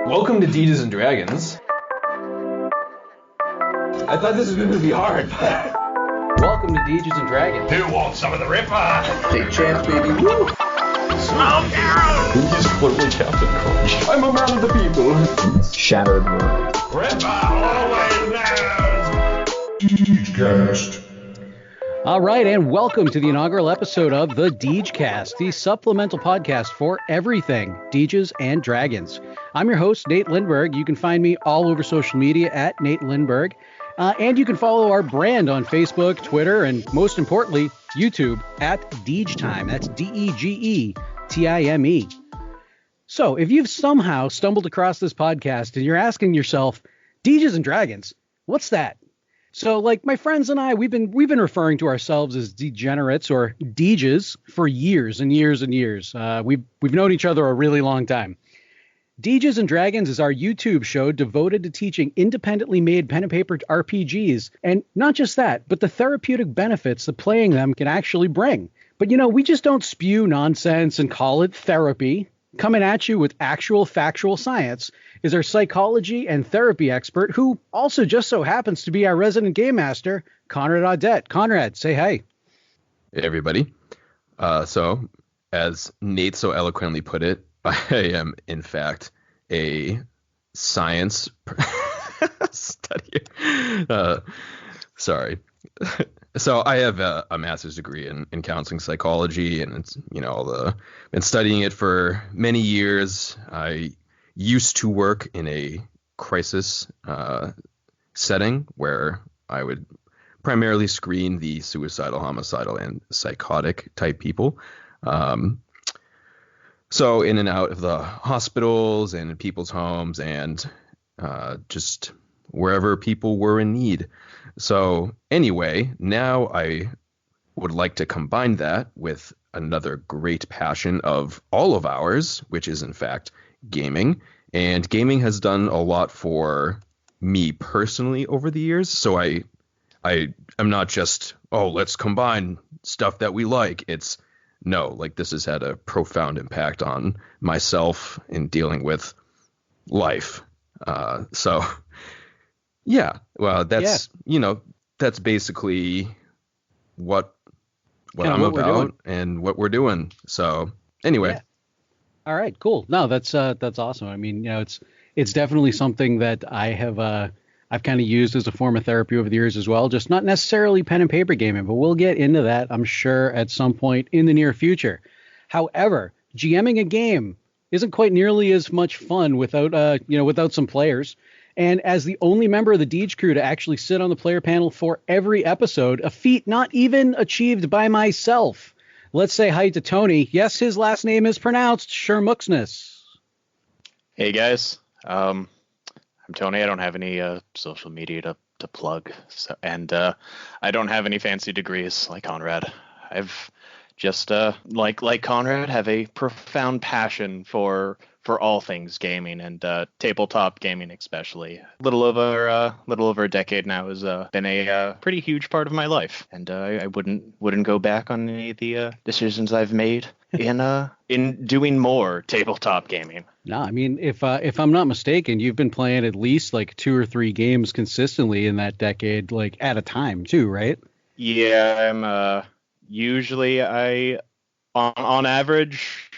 Welcome to Deges Dragons. I thought this was going to be hard. Welcome to Deges Dragons. Who wants some of the ripper? Take chance, baby. Woo! Smoke out! He's clearly Captain Crunch. I'm a man of the people. Shattered world. Ripper always knows! Degecast. All right, and welcome to the inaugural episode of the Degecast, the supplemental podcast for everything Deges and Dragons. I'm your host, Nate Lindberg. You can find me all over social media at Nate Lindberg. And you can follow our brand on Facebook, Twitter, and most importantly, YouTube at Degetime. That's Degetime. So if you've somehow stumbled across this podcast and you're asking yourself, Deges and Dragons, what's that? So like my friends and I, we've been referring to ourselves as degenerates or Deges for years and years and years. We've known each other a really long time. Deges and Dragons is our YouTube show devoted to teaching independently made pen and paper RPGs. And not just that, but the therapeutic benefits that playing them can actually bring. But we just don't spew nonsense and call it therapy. Coming at you with actual factual science is our psychology and therapy expert, who also just so happens to be our resident game master, Conrad Audette. Conrad, say hi. Hey, everybody. So, as Nate so eloquently put it, I am, in fact, a science studier. Sorry. So I have a master's degree in counseling psychology, and it's been studying it for many years. I used to work in a crisis setting where I would primarily screen the suicidal, homicidal, and psychotic type people. So in and out of the hospitals and people's homes and just wherever people were in need. So anyway, now I would like to combine that with another great passion of all of ours, which is in fact gaming. And gaming has done a lot for me personally over the years. So I am not just, let's combine stuff that we like. It's no, like this has had a profound impact on myself in dealing with life. So, yeah, well, that's, that's basically what I'm about and what we're doing. So anyway. Yeah. All right, cool. No, that's awesome. I mean, it's definitely something that I've kind of used as a form of therapy over the years as well, just not necessarily pen and paper gaming, but we'll get into that, I'm sure, at some point in the near future. However, GMing a game isn't quite nearly as much fun without some players. And as the only member of the Dege crew to actually sit on the player panel for every episode, a feat not even achieved by myself. Let's say hi to Tony. Yes, his last name is pronounced Sermuksnis. Hey, guys. I'm Tony. I don't have any social media to plug, and I don't have any fancy degrees like Conrad. I've just like Conrad, have a profound passion for all things gaming and tabletop gaming, especially. A little over a decade now has been a pretty huge part of my life, and I wouldn't go back on any of the decisions I've made in doing more tabletop gaming. No, I mean, if I'm not mistaken, you've been playing at least like 2 or 3 games consistently in that decade, like at a time too, right? Yeah, I'm usually on average,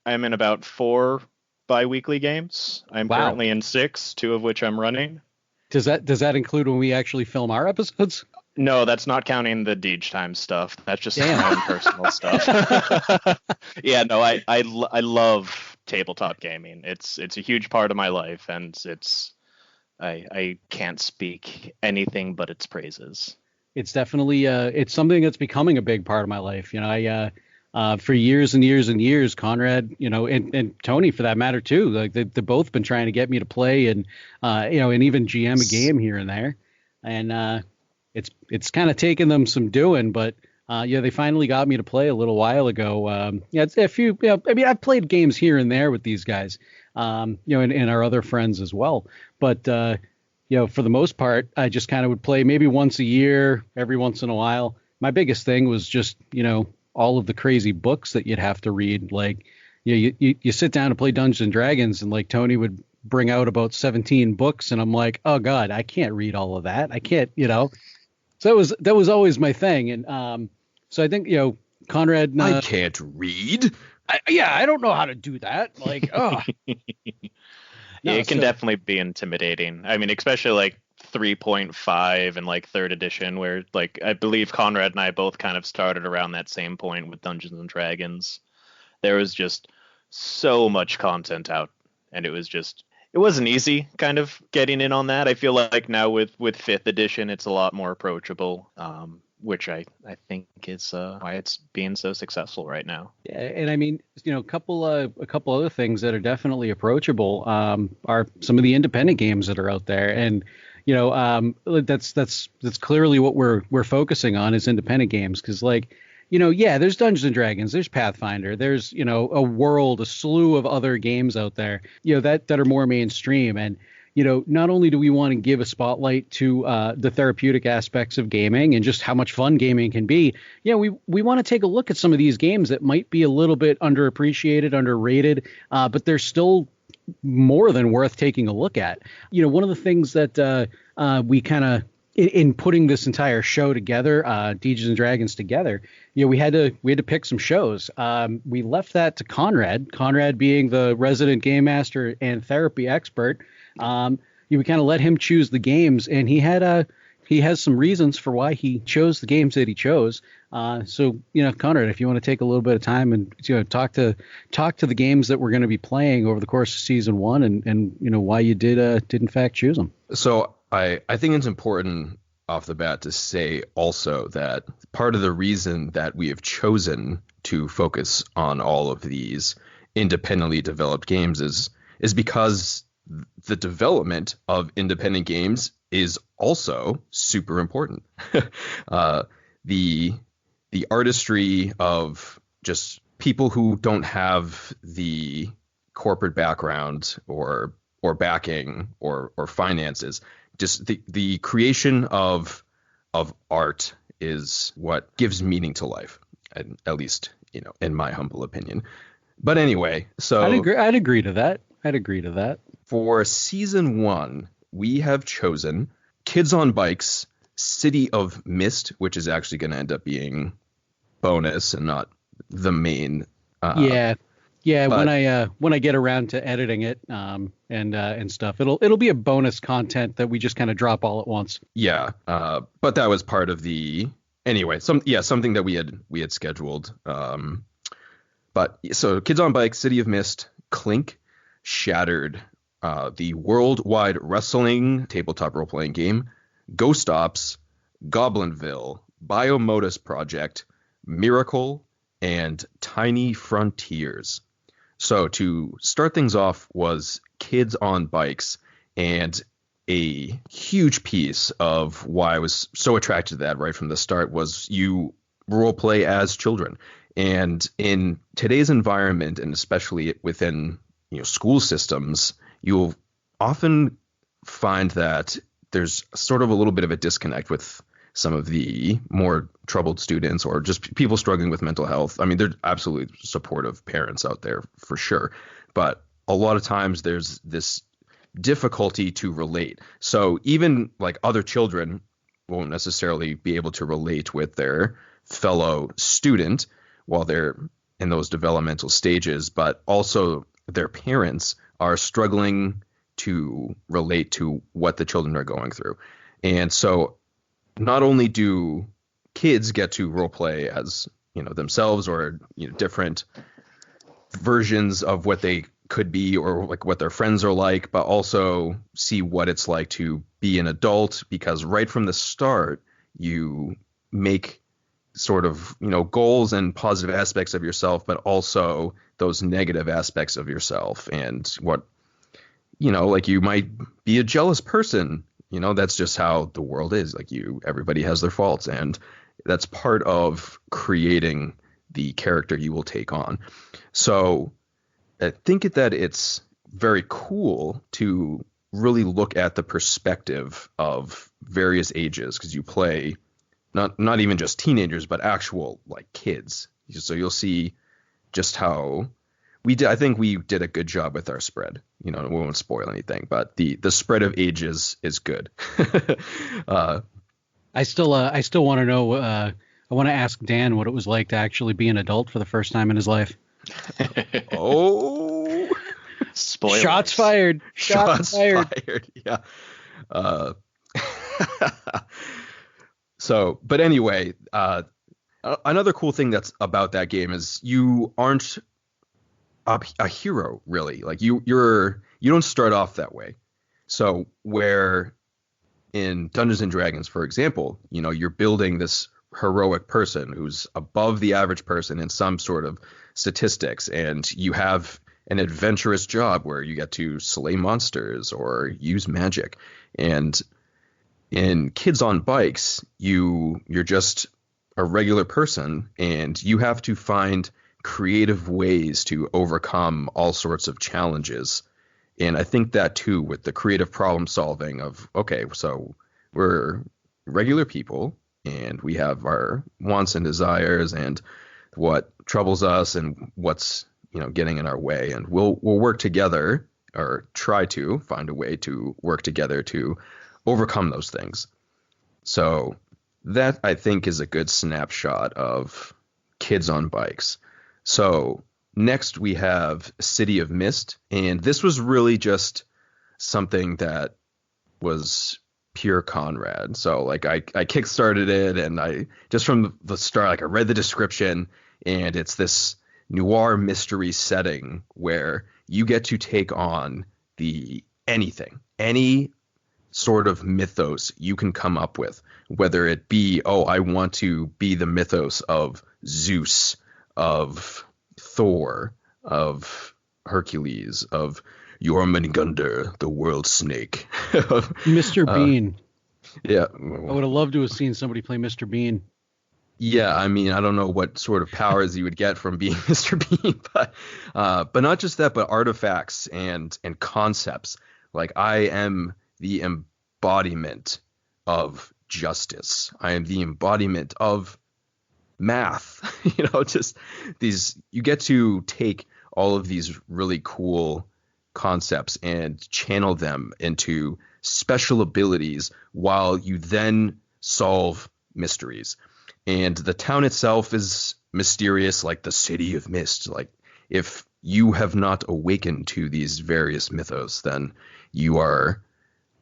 I'm in about 4 bi-weekly games. I'm currently in 6, 2 of which I'm running. Does that include when we actually film our episodes? No, that's not counting the Degetime stuff. That's just my own personal stuff. Yeah, no, I love tabletop gaming. It's a huge part of my life, and I can't speak anything but its praises. It's definitely it's something that's becoming a big part of my life. For years and years and years, Conrad, and Tony for that matter too, like they've both been trying to get me to play and and even GM a game here and there, and it's kind of taken them some doing, but they finally got me to play a little while ago. It's a few. I mean, I've played games here and there with these guys, and our other friends as well, but for the most part, I just kind of would play maybe once a year, every once in a while. My biggest thing was just all of the crazy books that you'd have to read. Like, you sit down to play Dungeons and Dragons, and like Tony would bring out about 17 books, and I'm like, oh God, I can't read all of that. I can't, So that was always my thing, and so I think Conrad. I can't read. I don't know how to do that. Like, oh. Yeah, it can definitely be intimidating. I mean, especially like 3.5 and like third edition, where like I believe Conrad and I both kind of started around that same point with Dungeons and Dragons. There was just so much content out, and it wasn't easy kind of getting in on that. I feel like now with fifth edition, it's a lot more approachable, which I think is why it's being so successful right now. Yeah, and I mean, a couple other things that are definitely approachable are some of the independent games that are out there, and that's clearly what we're focusing on is independent games, because there's Dungeons and Dragons, there's Pathfinder, there's a slew of other games out there that are more mainstream, and not only do we want to give a spotlight to the therapeutic aspects of gaming and just how much fun gaming can be, we want to take a look at some of these games that might be a little bit underappreciated, underrated, but they're still more than worth taking a look at. One of the things that we kind of, in putting this entire show together, Deges and Dragons together, we had to pick some shows. We left that to Conrad being the resident game master and therapy expert. We kind of let him choose the games, and he has some reasons for why he chose the games that he chose. So Conrad, if you want to take a little bit of time and talk to the games that we're going to be playing over the course of season 1, and why you did in fact choose them. So I think it's important off the bat to say also that part of the reason that we have chosen to focus on all of these independently developed games is because the development of independent games is also super important. The artistry of just people who don't have the corporate background or backing or finances, just the creation of art is what gives meaning to life, at least in my humble opinion. But anyway, so I'd agree to that. For season 1, we have chosen Kids on Bikes, City of Mist, which is actually going to end up being bonus and not the main. But when I get around to editing it and stuff, it'll be a bonus content that we just kind of drop all at once. Yeah, but that was part of the something that we had scheduled. But so Kids on Bikes, City of Mist, Clink, Shattered, the worldwide wrestling tabletop role-playing game, Ghost Ops, Goblinville, Biomodus Project, Miracle, and Tiny Frontiers. So to start things off was Kids on Bikes, and a huge piece of why I was so attracted to that right from the start was you role-play as children. And in today's environment, and especially within school systems, you'll often find that there's sort of a little bit of a disconnect with some of the more troubled students or just people struggling with mental health. I mean, they're absolutely supportive parents out there for sure, but a lot of times there's this difficulty to relate. So even like other children won't necessarily be able to relate with their fellow student while they're in those developmental stages, but also their parents are struggling to relate to what the children are going through. And so not only do kids get to role play as, themselves or, different versions of what they could be or like what their friends are like, but also see what it's like to be an adult, because right from the start, you make sort of, goals and positive aspects of yourself, but also those negative aspects of yourself and what, like you might be a jealous person, that's just how the world is. Like everybody has their faults, and that's part of creating the character you will take on. So I think that it's very cool to really look at the perspective of various ages, because you play not even just teenagers, but actual like kids. So you'll see just how I think we did a good job with our spread. We won't spoil anything, but the spread of ages is good. I still want to know. I want to ask Dan what it was like to actually be an adult for the first time in his life. Oh, Spoilers. Shots fired. Shots fired. Yeah. But anyway, another cool thing that's about that game is you aren't a hero, really. Like you don't start off that way. So where in Dungeons and Dragons, for example, you're building this heroic person who's above the average person in some sort of statistics, and you have an adventurous job where you get to slay monsters or use magic. And in Kids on Bikes, you're just a regular person, and you have to find creative ways to overcome all sorts of challenges. And I think that too, with the creative problem solving of, okay, so we're regular people and we have our wants and desires and what troubles us and what's, getting in our way. And we'll work together, or try to find a way to work together to overcome those things. So that, I think, is a good snapshot of Kids on Bikes. So next we have City of Mist, and this was really just something that was pure Conrad. So like I kickstarted it, and I just from the start, like I read the description, and it's this noir mystery setting where you get to take on any sort of mythos you can come up with, whether it be, I want to be the mythos of Zeus, of Thor, of Hercules, of Jormungandr, the world snake. Mr. Bean. Yeah. I would have loved to have seen somebody play Mr. Bean. Yeah, I mean, I don't know what sort of powers you would get from being Mr. Bean, but not just that, but artifacts and concepts. Like, I am the embodiment of justice. I am the embodiment of math. Just these, you get to take all of these really cool concepts and channel them into special abilities while you then solve mysteries. And the town itself is mysterious, like the City of Mist. Like, if you have not awakened to these various mythos, then you are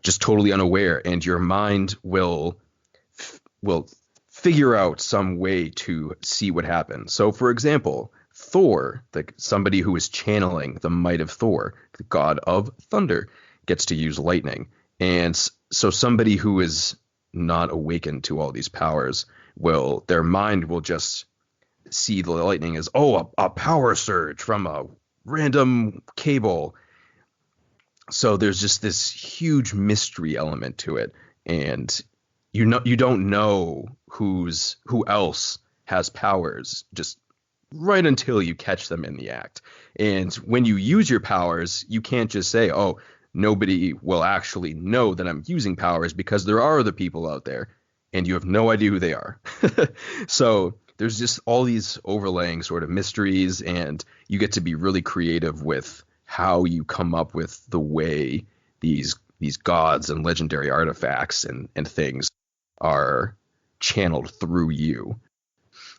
just totally unaware, and your mind will figure out some way to see what happened. So, for example, Thor, somebody who is channeling the might of Thor, the god of thunder, gets to use lightning. And so somebody who is not awakened to all these powers their mind will just see the lightning as, a power surge from a random cable. So there's just this huge mystery element to it, and you don't know who else has powers just right until you catch them in the act. And when you use your powers, you can't just say, nobody will actually know that I'm using powers, because there are other people out there and you have no idea who they are. So there's just all these overlaying sort of mysteries, and you get to be really creative with how you come up with the way these gods and legendary artifacts and things are channeled through you.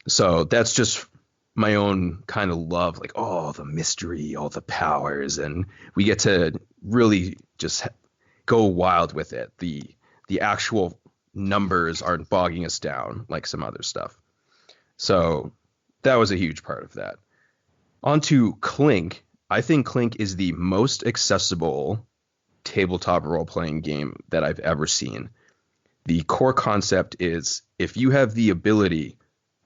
So that's just my own kind of love, like, the mystery, all the powers, and we get to really just go wild with it. The actual numbers aren't bogging us down like some other stuff. So that was a huge part of that. On to Clink. I think Clink is the most accessible tabletop role-playing game that I've ever seen. The core concept is, if you have the ability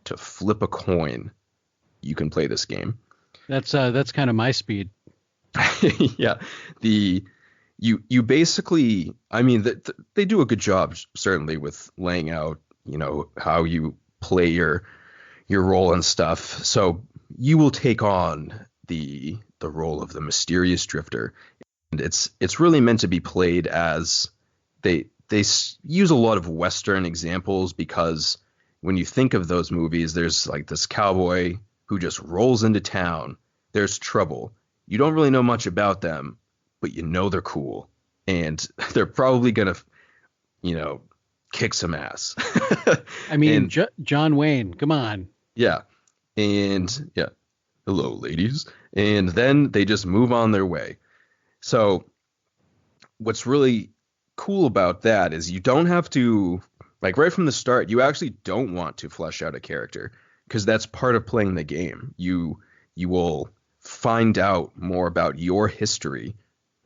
to flip a coin, you can play this game. That's kind of my speed. Yeah. You basically, I mean, they do a good job, certainly, with laying out, how you play your role and stuff. So you will take on the role of the mysterious drifter, and it's really meant to be played as they use a lot of Western examples, because when you think of those movies, there's like this cowboy who just rolls into town there's trouble. You don't really know much about them, but you know they're cool, and they're probably gonna, kick some ass. I mean, John Wayne, come on. Yeah. And yeah, hello, ladies. And then they just move on their way. So what's really cool about that is you don't have to, like right from the start, you actually don't want to flesh out a character, because that's part of playing the game. You will find out more about your history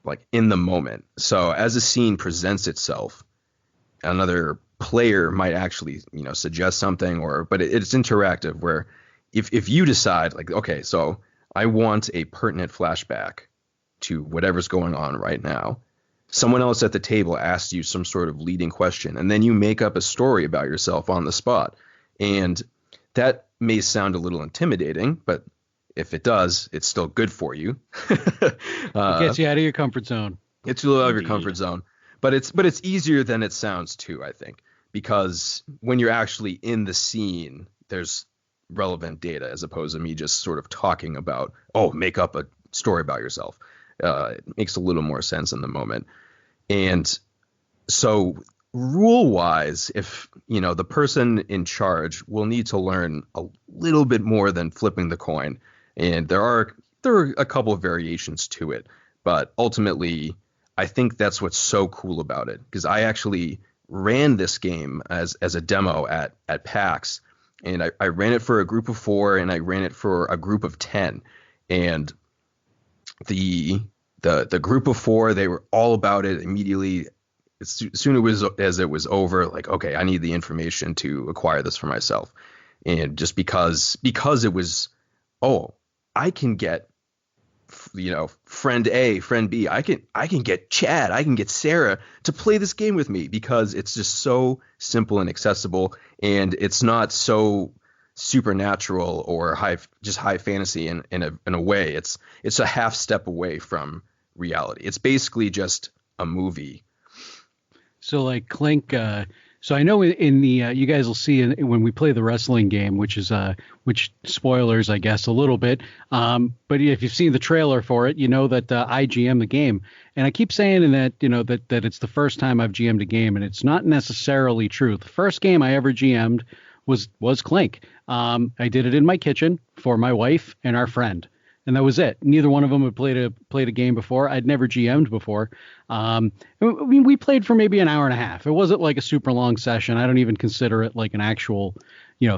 like in the moment. So as a scene presents itself, another player might actually, suggest something, but it's interactive, where if you decide like, okay, so I want a pertinent flashback to whatever's going on right now, someone else at the table asks you some sort of leading question, and then you make up a story about yourself on the spot. And that may sound a little intimidating, but if it does, it's still good for you. It gets you out of your comfort zone. It's a little out of your comfort zone. But it's easier than it sounds too, I think, because when you're actually in the scene, there's relevant data as opposed to me just sort of talking about, make up a story about yourself. It makes a little more sense in the moment. And so rule-wise, if, the person in charge will need to learn a little bit more than flipping the coin. And there are a couple of variations to it, but ultimately, I think that's what's so cool about it, because I actually ran this game as a demo at PAX, and I ran it for a group of 4 and I ran it for a group of 10. And the group of 4, they were all about it immediately. As soon as it was over, like, okay, I need the information to acquire this for myself. And just because it was, I can get, friend A, friend B, I can get Chad, I can get Sarah to play this game with me, because it's just so simple and accessible, and it's not so supernatural or high fantasy in a way. It's a half step away from reality. It's basically just a movie. So like Clink, so I know in the you guys will see when we play the wrestling game, which spoilers, I guess, a little bit. But if you've seen the trailer for it, you know that I GM the game, and I keep saying that that it's the first time I've GM'd a game, and it's not necessarily true. The first game I ever GM'd was Clink. I did it in my kitchen for my wife and our friend. And that was it. Neither one of them had played a game before. I'd never GM'd before. We played for maybe an hour and a half. It wasn't like a super long session. I don't even consider it like an actual,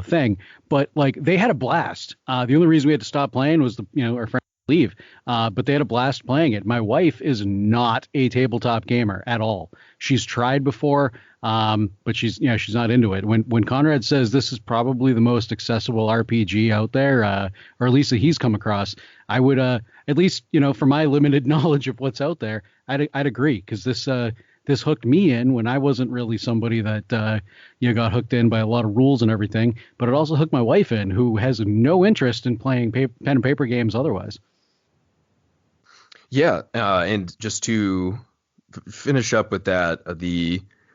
thing. But like they had a blast. The only reason we had to stop playing was our friend leave. But they had a blast playing it. My wife is not a tabletop gamer at all. She's tried before, but she's not into it. When Conrad says this is probably the most accessible RPG out there, or at least that he's come across, I would at least for my limited knowledge of what's out there, I'd agree, because this hooked me in when I wasn't really somebody that got hooked in by a lot of rules and everything. But it also hooked my wife in, who has no interest in playing pen and paper games otherwise. Yeah, and just to finish up with that,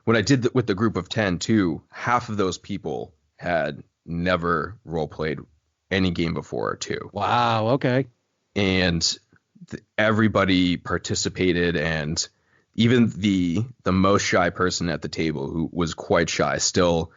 when I did with the group of 10 too, half of those people had never role played any game before too. Wow. Okay. And everybody participated, and even the most shy person at the table, who was quite shy, still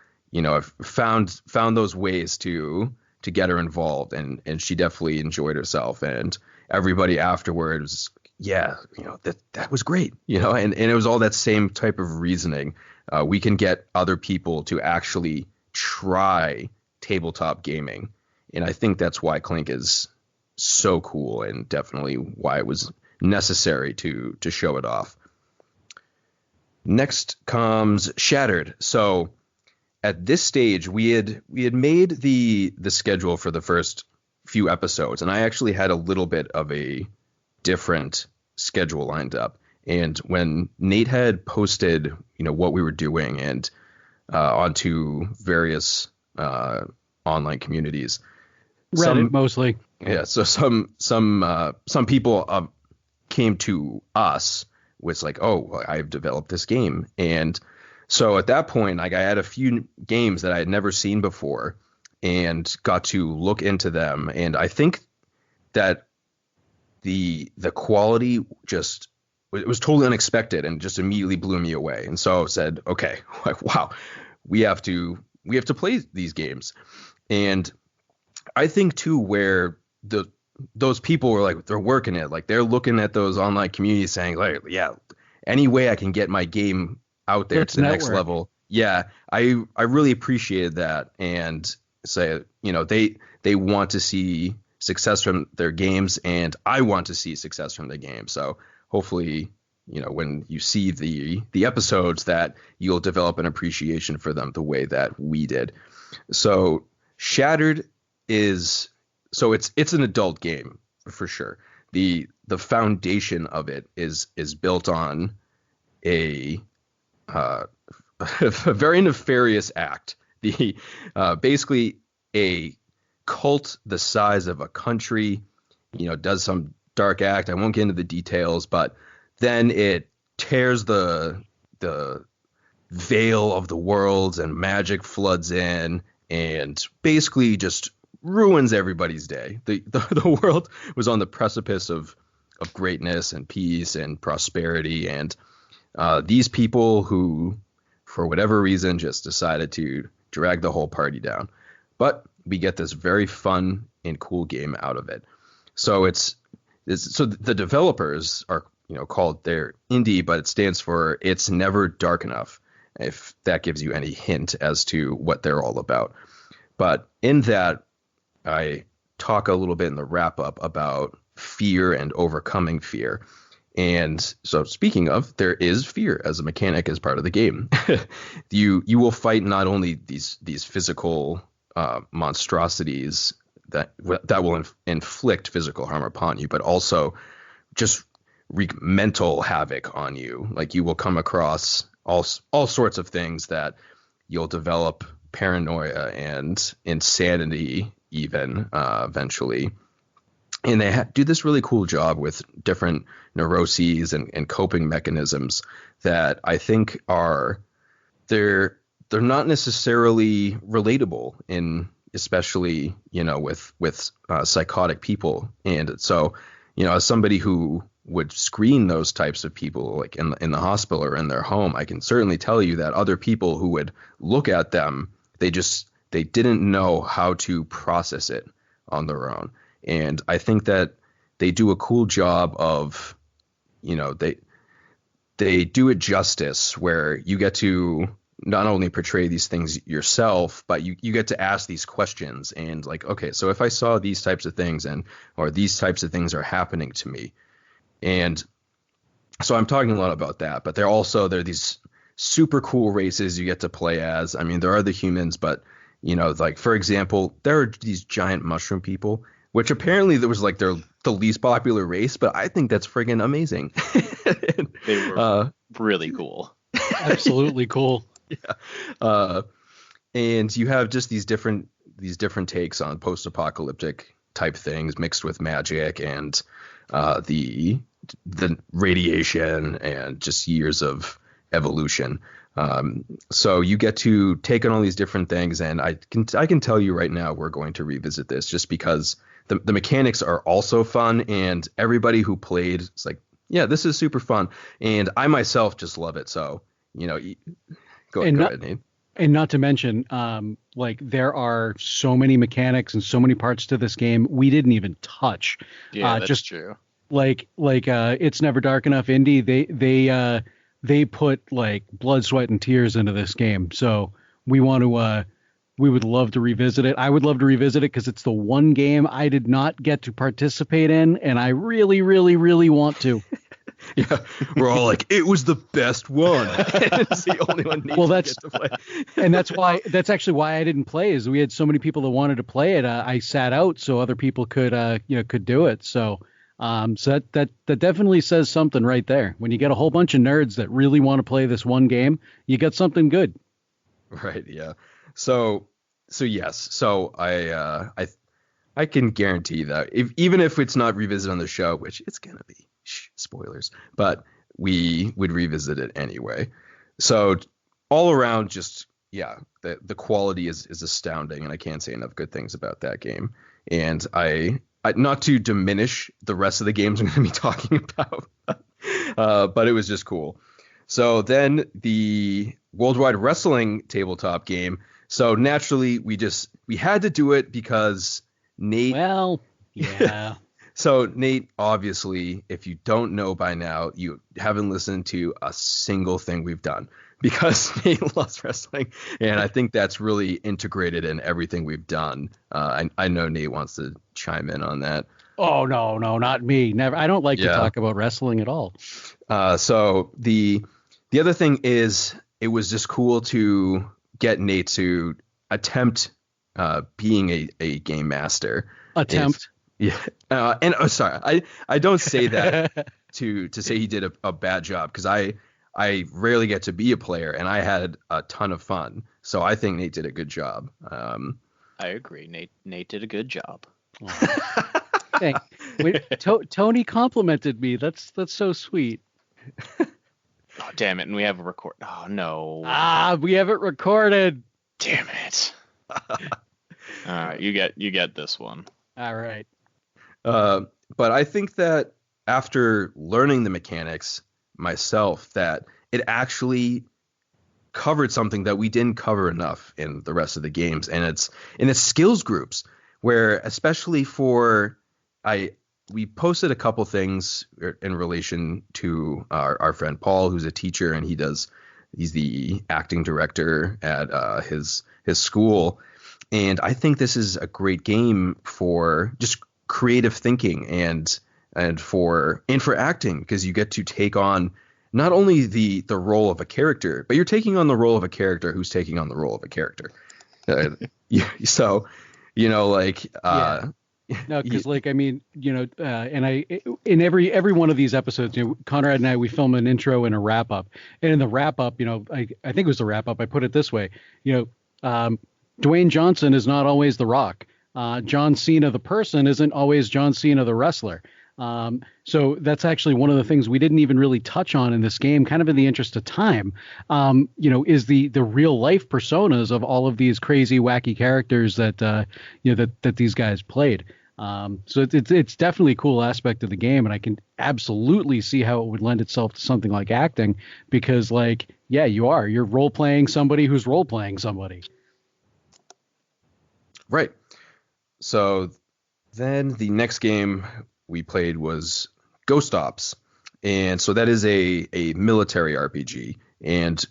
found those ways to get her involved, and she definitely enjoyed herself. And everybody afterwards, that was great, and it was all that same type of reasoning. We can get other people to actually try tabletop gaming, and I think that's why Clink is so cool, and definitely why it was necessary to show it off. Next comes Shattered. So at this stage, we had made the schedule for the first few episodes, and I actually had a little bit of a different schedule lined up. And when Nate had posted, what we were doing and onto various online communities, Reddit mostly. Yeah, so some people came to us with like, I've developed this game, and so at that point, like, I had a few games that I had never seen before, and got to look into them. And I think that the quality just, it was totally unexpected and just immediately blew me away. And so I said, okay, wow, we have to play these games. And I think too, where those people were like, they're working it, like they're looking at those online communities saying like, yeah, any way I can get my game out there to the next level. Yeah, I really appreciated that, and say, they want to see success from their games, and I want to see success from the game. So hopefully, when you see the episodes, that you'll develop an appreciation for them the way that we did. So Shattered it's an adult game for sure. The foundation of it is built on a very nefarious act. Basically a cult the size of a country, does some dark act. I won't get into the details, but then it tears the veil of the worlds and magic floods in and basically just ruins everybody's day. The world was on the precipice of greatness and peace and prosperity, and these people who, for whatever reason, just decided to drag the whole party down. But we get this very fun and cool game out of it. So so the developers are called, they're indie, but it stands for It's Never Dark Enough, if that gives you any hint as to what they're all about. But in that, I talk a little bit in the wrap up about fear and overcoming fear. And so speaking of, there is fear as a mechanic as part of the game. You will fight not only these physical monstrosities that will inflict physical harm upon you, but also just wreak mental havoc on you. Like, you will come across all sorts of things that you'll develop paranoia and insanity even eventually. And they do this really cool job with different neuroses and coping mechanisms that I think they're not necessarily relatable in, especially with psychotic people. And so as somebody who would screen those types of people, like in the hospital or in their home, I can certainly tell you that other people who would look at them, they didn't know how to process it on their own. And I think that they do a cool job of, they do it justice, where you get to not only portray these things yourself, but you get to ask these questions and like, okay, so if I saw these types of things or these types of things are happening to me. And so I'm talking a lot about that, but there are these super cool races you get to play as. I mean, there are the humans, but like, for example, there are these giant mushroom people, which apparently there was like the least popular race, but I think that's friggin' amazing. They were really cool. Absolutely cool. Yeah. And you have just these different takes on post-apocalyptic type things mixed with magic and the radiation and just years of evolution. So you get to take on all these different things, and I can tell you right now we're going to revisit this just because the mechanics are also fun, and everybody who played is like, yeah, this is super fun, and I myself just love it. So go ahead, Nate. And not to mention, like, there are so many mechanics and so many parts to this game we didn't even touch. Yeah, that's true. Like It's Never Dark Enough indie. They put like blood, sweat, and tears into this game. So we would love to revisit it. I would love to revisit it because it's the one game I did not get to participate in, and I really, really, really want to. Yeah, we're all like, it was the best one. It's the only one Nate gets to play. And that's actually why I didn't play, is we had so many people that wanted to play it. I sat out so other people could do it. So that definitely says something right there. When you get a whole bunch of nerds that really want to play this one game, you got something good. Right. Yeah. So yes. So I can guarantee that even if it's not revisited on the show, which it's gonna be, spoilers, but we would revisit it anyway. So all around, just the quality is astounding, and I can't say enough good things about that game. And I not to diminish the rest of the games I'm going to be talking about, but it was just cool. So then the Worldwide Wrestling tabletop game. So naturally, we had to do it because Nate. Well, yeah. So Nate, obviously, if you don't know by now, you haven't listened to a single thing we've done because Nate loves wrestling, and I think that's really integrated in everything we've done. I know Nate wants to chime in on that. Oh no, not me. Never. I don't like to talk about wrestling at all. So the other thing is, it was just cool to get Nate to attempt being a game master. Yeah. Sorry, I don't say that to say he did a bad job, because I rarely get to be a player, and I had a ton of fun. So I think Nate did a good job. I agree. Nate did a good job. Hey, Tony complimented me. That's so sweet. Oh, damn it. And we have a record. Oh, no. We have it recorded. Damn it. All right. You get this one. All right. But I think that after learning the mechanics myself, that it actually covered something that we didn't cover enough in the rest of the games. And it's skills groups, where especially we posted a couple things in relation to our friend Paul, who's a teacher, and he's the acting director at his school. And I think this is a great game for just creative thinking and for acting, because you get to take on not only the role of a character, but you're taking on the role of a character who's taking on the role of a character. So, No, because and I in every one of these episodes, Conrad and I, we film an intro and a wrap up, and in the wrap up, I think it was the wrap up, I put it this way, Dwayne Johnson is not always The Rock. John Cena the person isn't always John Cena the wrestler. So that's actually one of the things we didn't even really touch on in this game, kind of in the interest of time, is the real life personas of all of these crazy, wacky characters that that these guys played. So it's definitely a cool aspect of the game, and I can absolutely see how it would lend itself to something like acting, because you're role playing somebody who's role playing somebody. Right. So then the next game we played was Ghost Ops. And so that is a military RPG. And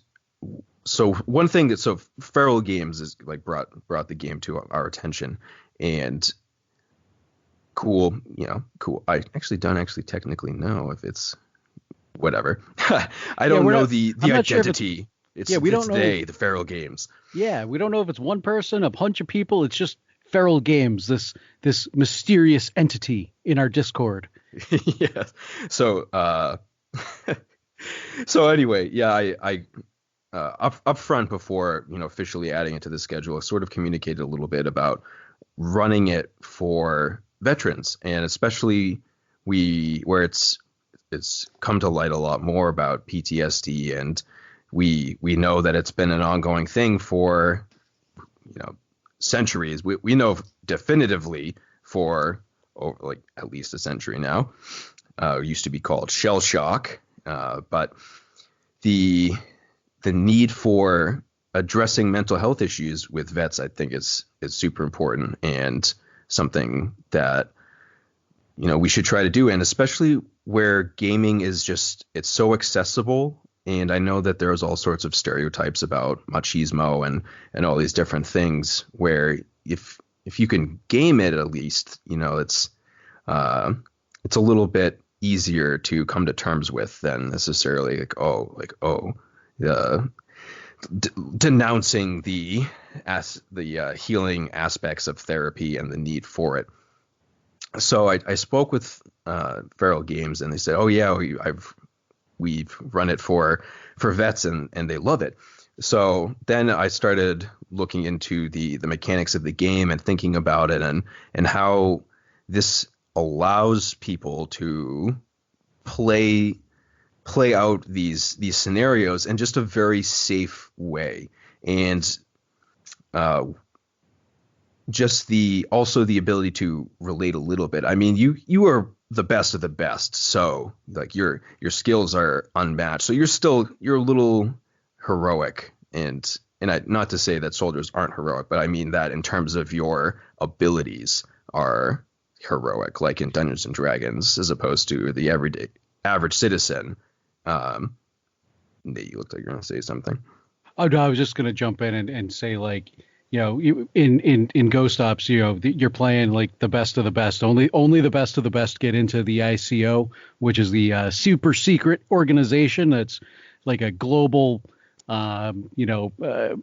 so one thing Feral Games is brought the game to our attention, and cool. I actually don't technically know if it's whatever. I don't know the identity. Sure we don't know the Feral Games. Yeah, we don't know if it's one person, a bunch of people. It's just Feral Games, this mysterious entity in our Discord. Yes. So anyway, I up front, before officially adding it to the schedule, I sort of communicated a little bit about running it for veterans, and especially where it's come to light a lot more about PTSD, and we know that it's been an ongoing thing for centuries. We know definitively for at least a century now. It used to be called shell shock, but the need for addressing mental health issues with vets, I think, is super important, and something that we should try to do, and especially where gaming is it's so accessible. And I know that there's all sorts of stereotypes about machismo and all these different things, where if you can game it, at least, it's a little bit easier to come to terms with than necessarily denouncing the healing aspects of therapy and the need for it. So I spoke with Feral Games, and they said, oh yeah, we've run it for vets, and they love it. So then I started looking into the mechanics of the game and thinking about it, and how this allows people to play out these scenarios in just a very safe way. And just the ability to relate a little bit. I mean, you are the best of the best, so like your skills are unmatched. So you're a little heroic, and not to say that soldiers aren't heroic, but I mean that in terms of your abilities are heroic, like in Dungeons and Dragons, as opposed to the average citizen. You looked like you're gonna say something. Oh no, I was just gonna jump in and say, like, you in Ghost Ops, you're playing like the best of the best. Only the best of the best get into the ICO, which is the super secret organization that's like a global,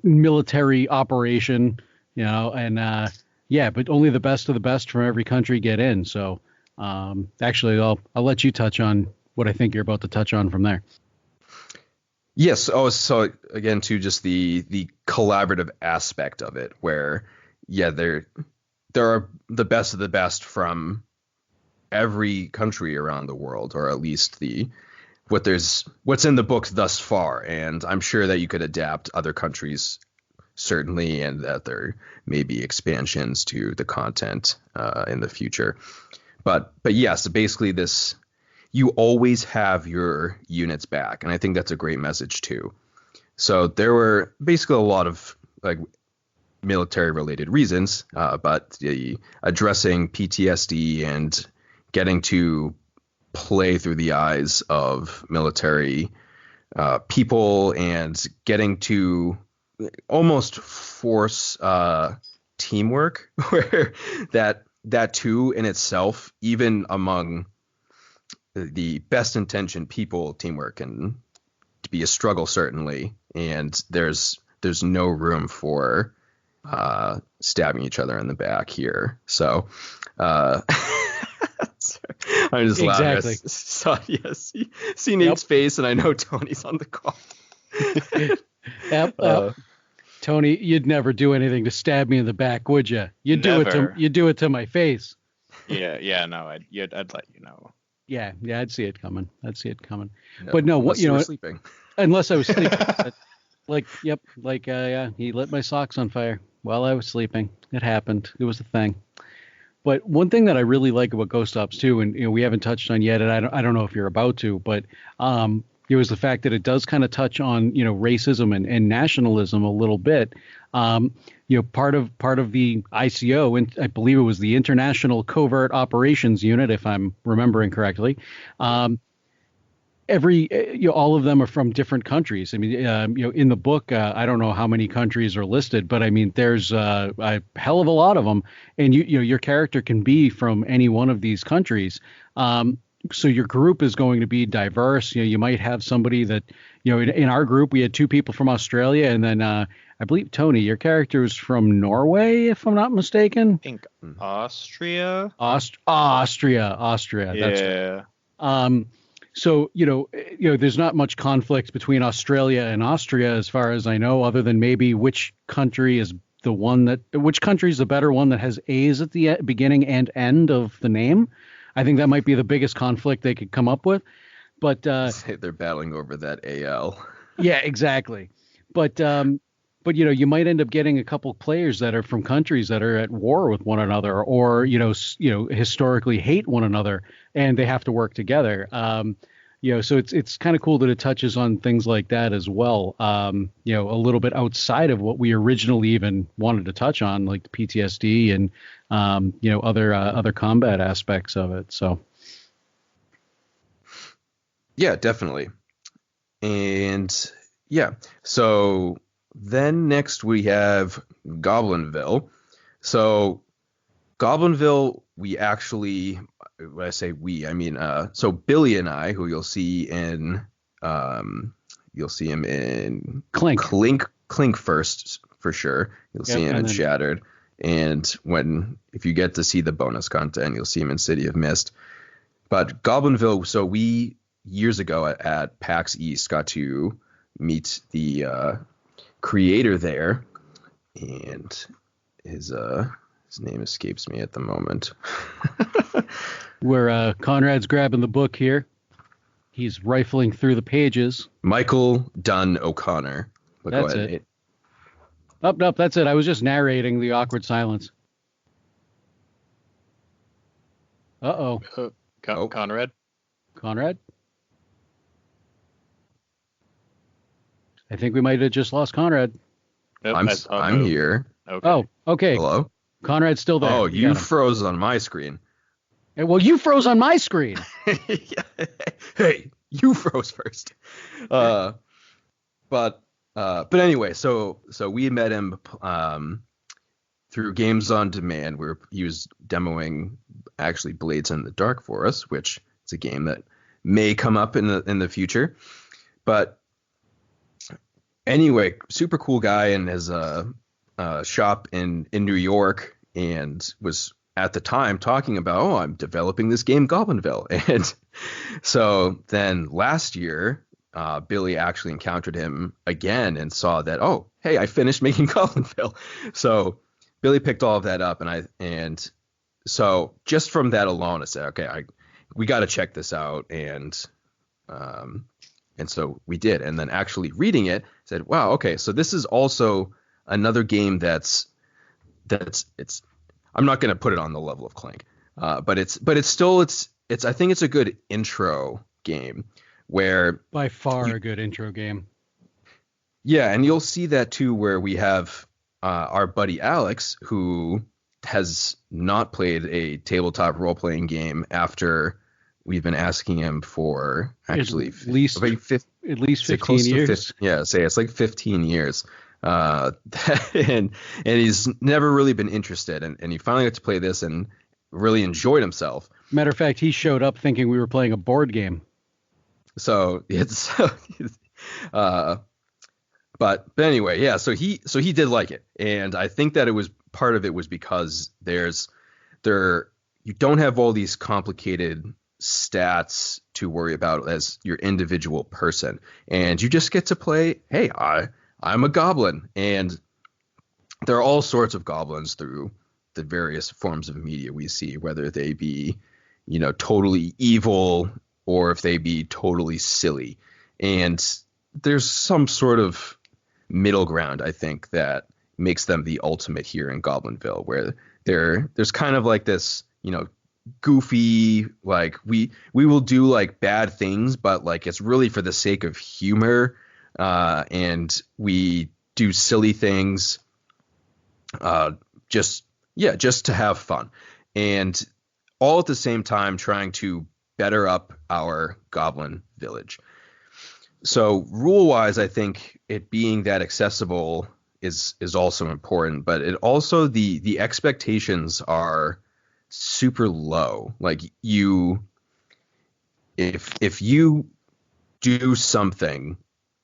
military operation, and but only the best of the best from every country get in. So actually, I'll let you touch on what I think you're about to touch on from there. Yes. Oh, so again, to just the collaborative aspect of it, where there are the best of the best from every country around the world, or at least what's in the books thus far. And I'm sure that you could adapt other countries, certainly, and that there may be expansions to the content in the future. But yes, basically this. You always have your units back, and I think that's a great message too. So there were basically a lot of like military-related reasons, but addressing PTSD and getting to play through the eyes of military people and getting to almost force teamwork, where that too in itself, even among the best intentioned people, teamwork can be a struggle, certainly, and there's no room for stabbing each other in the back here. So I'm just exactly. laughing. See Nate's face, and I know Tony's on the call. Yep. Tony, you'd never do anything to stab me in the back, would you? You'd do it to my face. Yeah, no, I'd let you know. Yeah, I'd see it coming. No, but no, what you were sleeping. Unless I was sleeping. He lit my socks on fire while I was sleeping. It happened. It was a thing. But one thing that I really like about Ghost Ops 2, and we haven't touched on yet, and I don't know if you're about to, but it was the fact that it does kind of touch on racism and nationalism a little bit. Part of the ICO, and I believe it was the International Covert Operations Unit, if I'm remembering correctly. All of them are from different countries. I mean, in the book, I don't know how many countries are listed, but I mean, there's a hell of a lot of them, and your character can be from any one of these countries. So your group is going to be diverse. You might have somebody that, in our group, we had 2 people from Australia, and then I believe, Tony, your character is from Norway, if I'm not mistaken. I think Austria. Austria. Yeah. That's right. So, there's not much conflict between Australia and Austria, as far as I know, other than maybe which country is the better one that has A's at the beginning and end of the name. I think that might be the biggest conflict they could come up with. But they're battling over that AL. Yeah, exactly. But you might end up getting a couple players that are from countries that are at war with one another, or historically hate one another, and they have to work together. So it's kind of cool that it touches on things like that as well. A little bit outside of what we originally even wanted to touch on, like the PTSD and other combat aspects of it. So. Yeah, definitely. And yeah, so then next we have Goblinville. So Goblinville, we actually, when I say we, I mean, so Billy and I, who you'll see him in Clink first, for sure. You'll see him in Shattered. And if you get to see the bonus content, you'll see him in City of Mist. But Goblinville, so we, years ago at PAX East, got to meet the creator there, and his name escapes me at the moment. Where Conrad's grabbing the book here. He's rifling through the pages. Michael Dunn O'Connor. That's it. Nope, that's it. I was just narrating the awkward silence. Uh-oh. Conrad? Conrad? I think we might have just lost Conrad. Nope, I'm here. Okay. Oh, okay. Hello? Conrad's still there. Oh, We you got him. froze on my screen. Well, you froze on my screen. Hey, you froze first. But anyway, so we met him through Games on Demand, where he was demoing actually Blades in the Dark for us, which is a game that may come up in the future. But anyway, super cool guy, and has a shop in New York, and was at the time talking about, oh, I'm developing this game Goblinville. And so then last year, Billy actually encountered him again and saw that, oh, hey, I finished making Goblinville. So Billy picked all of that up, and so just from that alone, I said, okay, we got to check this out, and so we did. And then actually reading it, said, wow, okay, so this is also another game that's I'm not going to put it on the level of Clank, but it's still I think it's a good intro game where By far a good intro game. Yeah, and you'll see that too, where we have our buddy Alex, who has not played a tabletop role-playing game after we've been asking him for actually at least 15 years. It's like 15 years. And he's never really been interested, and he finally got to play this and really enjoyed himself. Matter of fact, he showed up thinking we were playing a board game. So it's but anyway, yeah, so he did like it, and I think that part of it was because you don't have all these complicated stats to worry about as your individual person, and you just get to play, hey, I'm a goblin, and there are all sorts of goblins through the various forms of media we see, whether they be, totally evil or if they be totally silly. And there's some sort of middle ground, I think, that makes them the ultimate here in Goblinville, where there's kind of like this, goofy, like we will do like bad things, but like it's really for the sake of humor. And we do silly things, just to have fun, and all at the same time trying to better up our goblin village. So rule-wise, I think it being that accessible is also important, but it also the expectations are super low. Like if you do something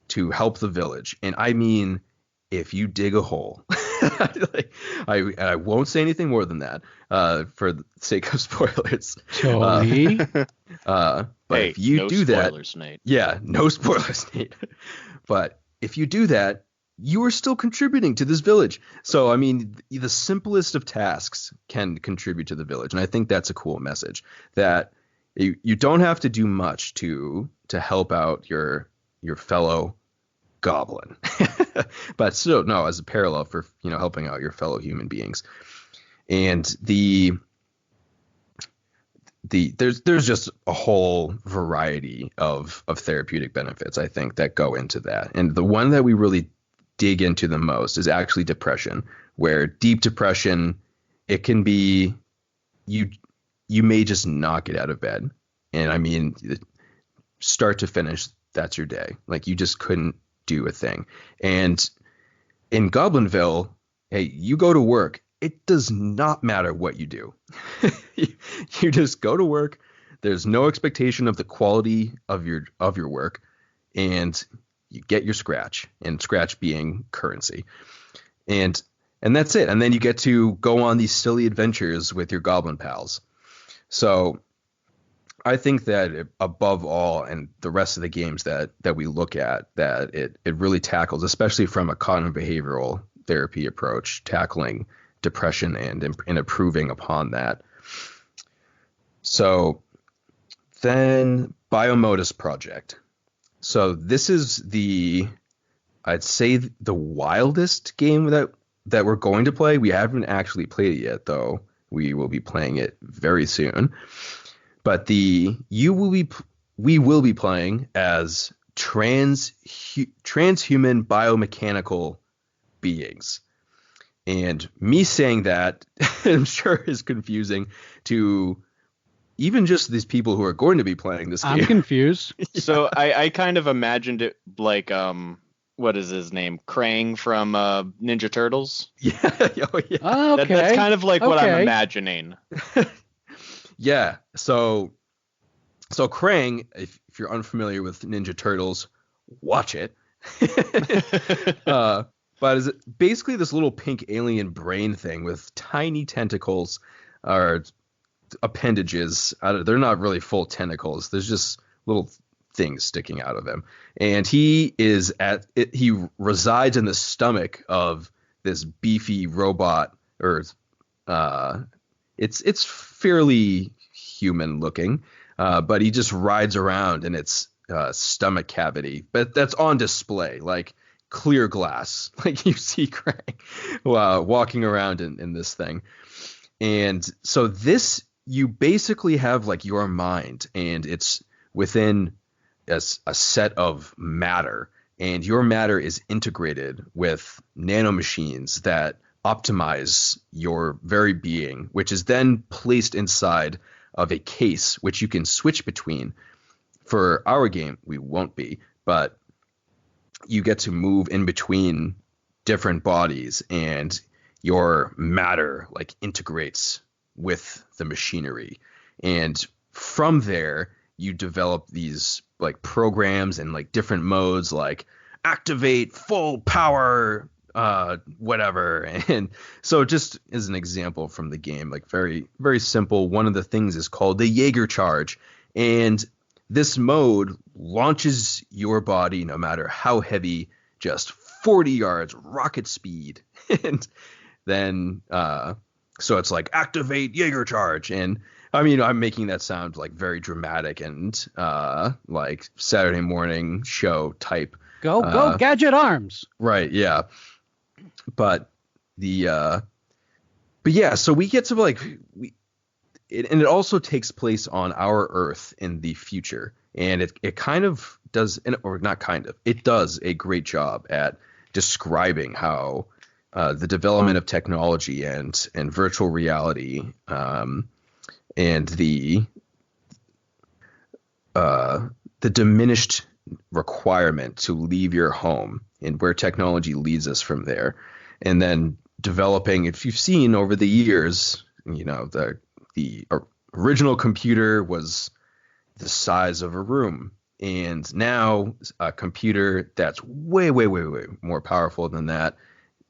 to help the village, and I mean if you dig a hole, I won't say anything more than that for the sake of spoilers. Tony. But hey, if you no do spoilers, that, Nate. yeah, no spoilers, Nate. But if you do that, you are still contributing to this village. So, I mean, the simplest of tasks can contribute to the village, and I think that's a cool message, that you don't have to do much to help out your fellow goblin, but still, no, as a parallel for helping out your fellow human beings. And there's just a whole variety of therapeutic benefits, I think, that go into that. And the one that we really dig into the most is actually depression, where deep depression, it can be you may just not get out of bed, and I mean start to finish, that's your day. Like you just couldn't do a thing. And in Goblinville, hey, you go to work, it does not matter what you do. You just go to work. There's no expectation of the quality of your work, and you get your scratch, and scratch being currency. And that's it. And then you get to go on these silly adventures with your goblin pals. So I think that above all, and the rest of the games that we look at, that it really tackles, especially from a cognitive behavioral therapy approach, tackling depression and improving upon that. So then Biomodus Project. So this is I'd say the wildest game that we're going to play. We haven't actually played it yet, though. we will be playing it very soon. But we will be playing as transhuman biomechanical beings. And me saying that, I'm sure, is confusing to even just these people who are going to be playing this game. I'm confused. So I kind of imagined it like what is his name? Krang from Ninja Turtles. Yeah. Oh, yeah. Oh, okay. That's kind of like what I'm Okay. imagining. Yeah. So Krang, if you're unfamiliar with Ninja Turtles, watch it. But is it basically this little pink alien brain thing with tiny tentacles or appendages? They're not really full tentacles. There's just little things sticking out of him. And he resides in the stomach of this beefy robot, or it's fairly human looking, but he just rides around in its stomach cavity. But that's on display, like clear glass, like you see Krang walking around in this thing. And so this, you basically have like your mind, and it's within a set of matter, and your matter is integrated with nanomachines that optimize your very being, which is then placed inside of a case which you can switch between. For our game, we won't be, but you get to move in between different bodies, and your matter like integrates with the machinery. And from there, you develop these like programs and like different modes, like activate full power, whatever. And so just as an example from the game, like very, very simple, one of the things is called the Jaeger charge. And this mode launches your body, no matter how heavy, just 40 yards, rocket speed. And then, so it's like activate Jaeger charge. And I mean, I'm making that sound like very dramatic and like Saturday morning show type. Go gadget arms. Right. Yeah. But yeah, so we get to like, and it also takes place on our Earth in the future, and it kind of does, or not kind of, it does a great job at describing how the development of technology and virtual reality, and the diminished requirement to leave your home and where technology leads us from there, and then developing, if you've seen over the years, you know, the original computer was the size of a room, and now a computer that's way, way, way, way more powerful than that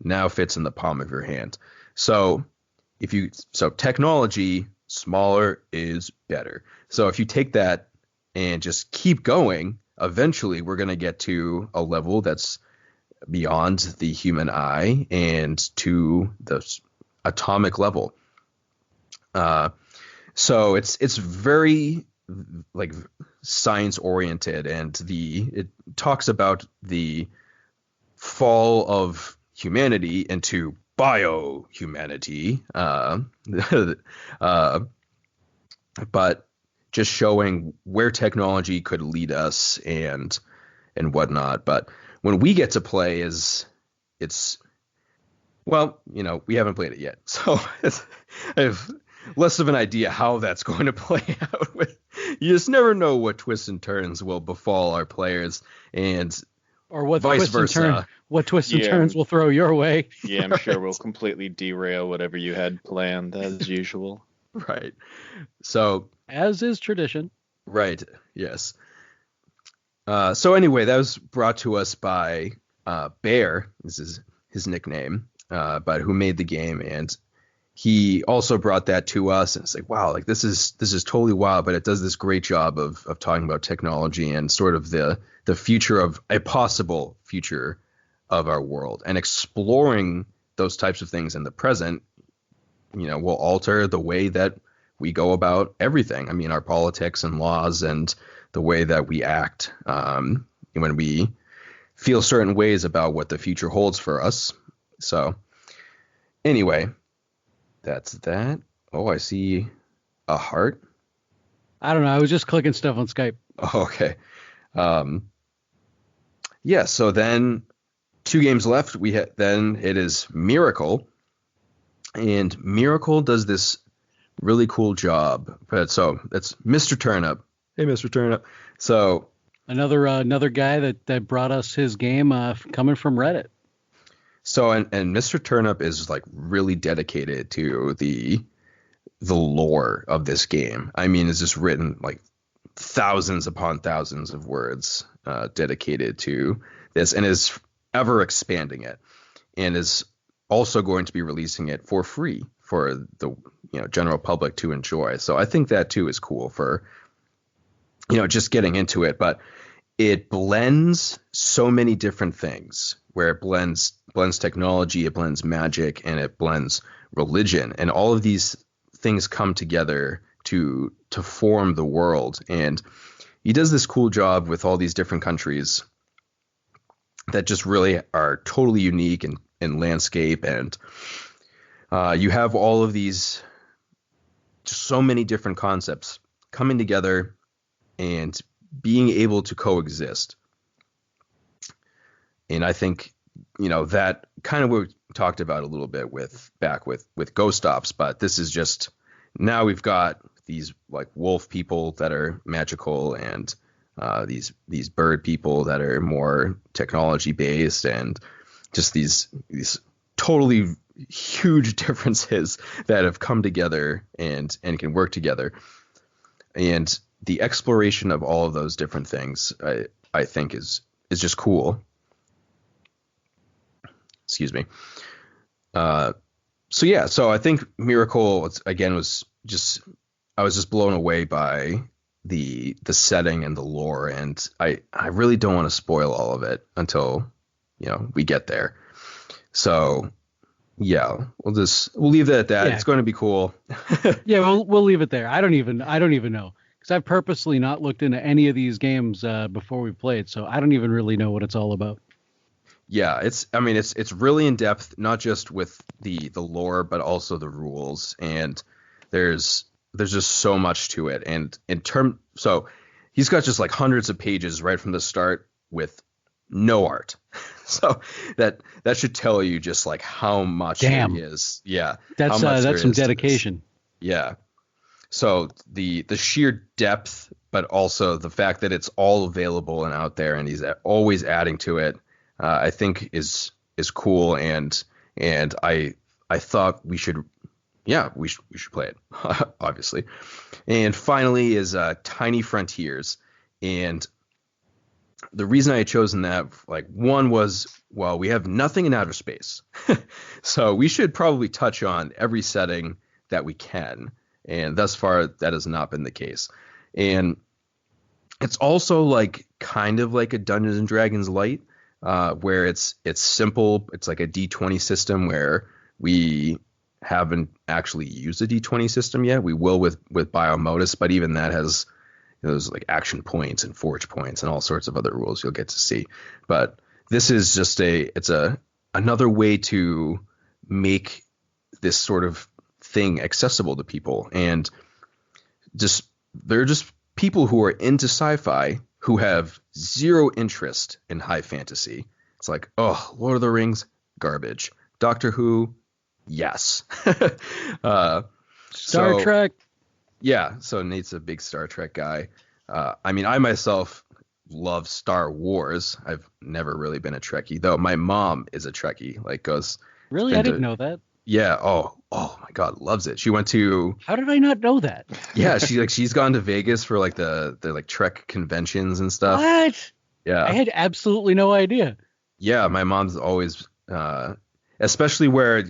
now fits in the palm of your hand. So technology, smaller is better. So if you take that and just keep going, eventually we're going to get to a level that's beyond the human eye and to the atomic level. So it's very like science oriented, and it talks about the fall of humanity into biohumanity, but just showing where technology could lead us and whatnot. But when we get to play, it's well, you know, we haven't played it yet, so I have less of an idea how that's going to play out. You just never know what twists and turns will befall our players, or what vice twists versa. and turns will throw your way. Yeah, I'm sure we'll completely derail whatever you had planned as usual. Right. So, as is tradition. Right. Yes. So anyway, that was brought to us by Bear. This is his nickname, but who made the game, and he also brought that to us, and it's like, wow, like this is totally wild, but it does this great job of talking about technology and sort of the future of a possible future of our world, and exploring those types of things in the present, you know, will alter the way that we go about everything. I mean, our politics and laws and the way that we act when we feel certain ways about what the future holds for us. So anyway, that's that. Oh, I see a heart. I don't know. I was just clicking stuff on Skype. Oh, okay. Yeah. So then 2 games left. Then it is Miracle, and Miracle does this really cool job. But so that's Mr. Turnip. Hey, Mr. Turnip. So Another guy that brought us his game coming from Reddit. So and Mr. Turnip is like really dedicated to the lore of this game. I mean, it's just written like thousands upon thousands of words dedicated to this, and is ever expanding it, and is also going to be releasing it for free for the general public to enjoy. So I think that too is cool for just getting into it, but it blends so many different things, where it blends technology, it blends magic, and it blends religion, and all of these things come together to form the world. And he does this cool job with all these different countries that just really are totally unique in landscape, and you have all of these, just so many different concepts coming together and being able to coexist. And I think that kind of what we talked about a little bit with Ghost Ops, but this is just, now we've got these like wolf people that are magical, and these bird people that are more technology based, and just these totally huge differences that have come together and can work together. And the exploration of all of those different things, I think is just cool. Excuse me. So I think Miracle again was just, I was just blown away by the setting and the lore, and I really don't want to spoil all of it until we get there. So yeah, we'll leave it at that. Yeah. It's going to be cool. Yeah, we'll leave it there. I don't even know, because I've purposely not looked into any of these games before we played, so I don't even really know what it's all about. Yeah, it's really in depth, not just with the lore, but also the rules, and there's just so much to it. And so he's got just like hundreds of pages right from the start with no art. So that should tell you just like how much there is. Yeah, that's some dedication. Yeah. So the sheer depth, but also the fact that it's all available and out there, and he's always adding to it, I think is cool. And I thought we should play it, obviously. And finally is Tiny Frontiers. And the reason I had chosen that, like, one was, well, we have nothing in outer space. So we should probably touch on every setting that we can. And thus far, that has not been the case. And it's also like kind of like a Dungeons and Dragons light, where it's simple. It's like a D20 system where we haven't actually used a D20 system yet. We will with Biomotus, but even that has those like action points and forge points and all sorts of other rules you'll get to see. But this is just another way to make this sort of thing accessible to people. And they're just people who are into sci-fi who have zero interest in high fantasy. It's like, oh, Lord of the Rings, garbage. Doctor Who, yes. Star Trek. Yeah, so Nate's a big Star Trek guy. I mean, I myself love Star Wars. I've never really been a Trekkie, though my mom is a Trekkie. Like goes. Really? I didn't know that. Yeah. Oh my God, loves it. She went to. How did I not know that? Yeah, she's gone to Vegas for like the like Trek conventions and stuff. What? Yeah. I had absolutely no idea. Yeah, my mom's always, especially where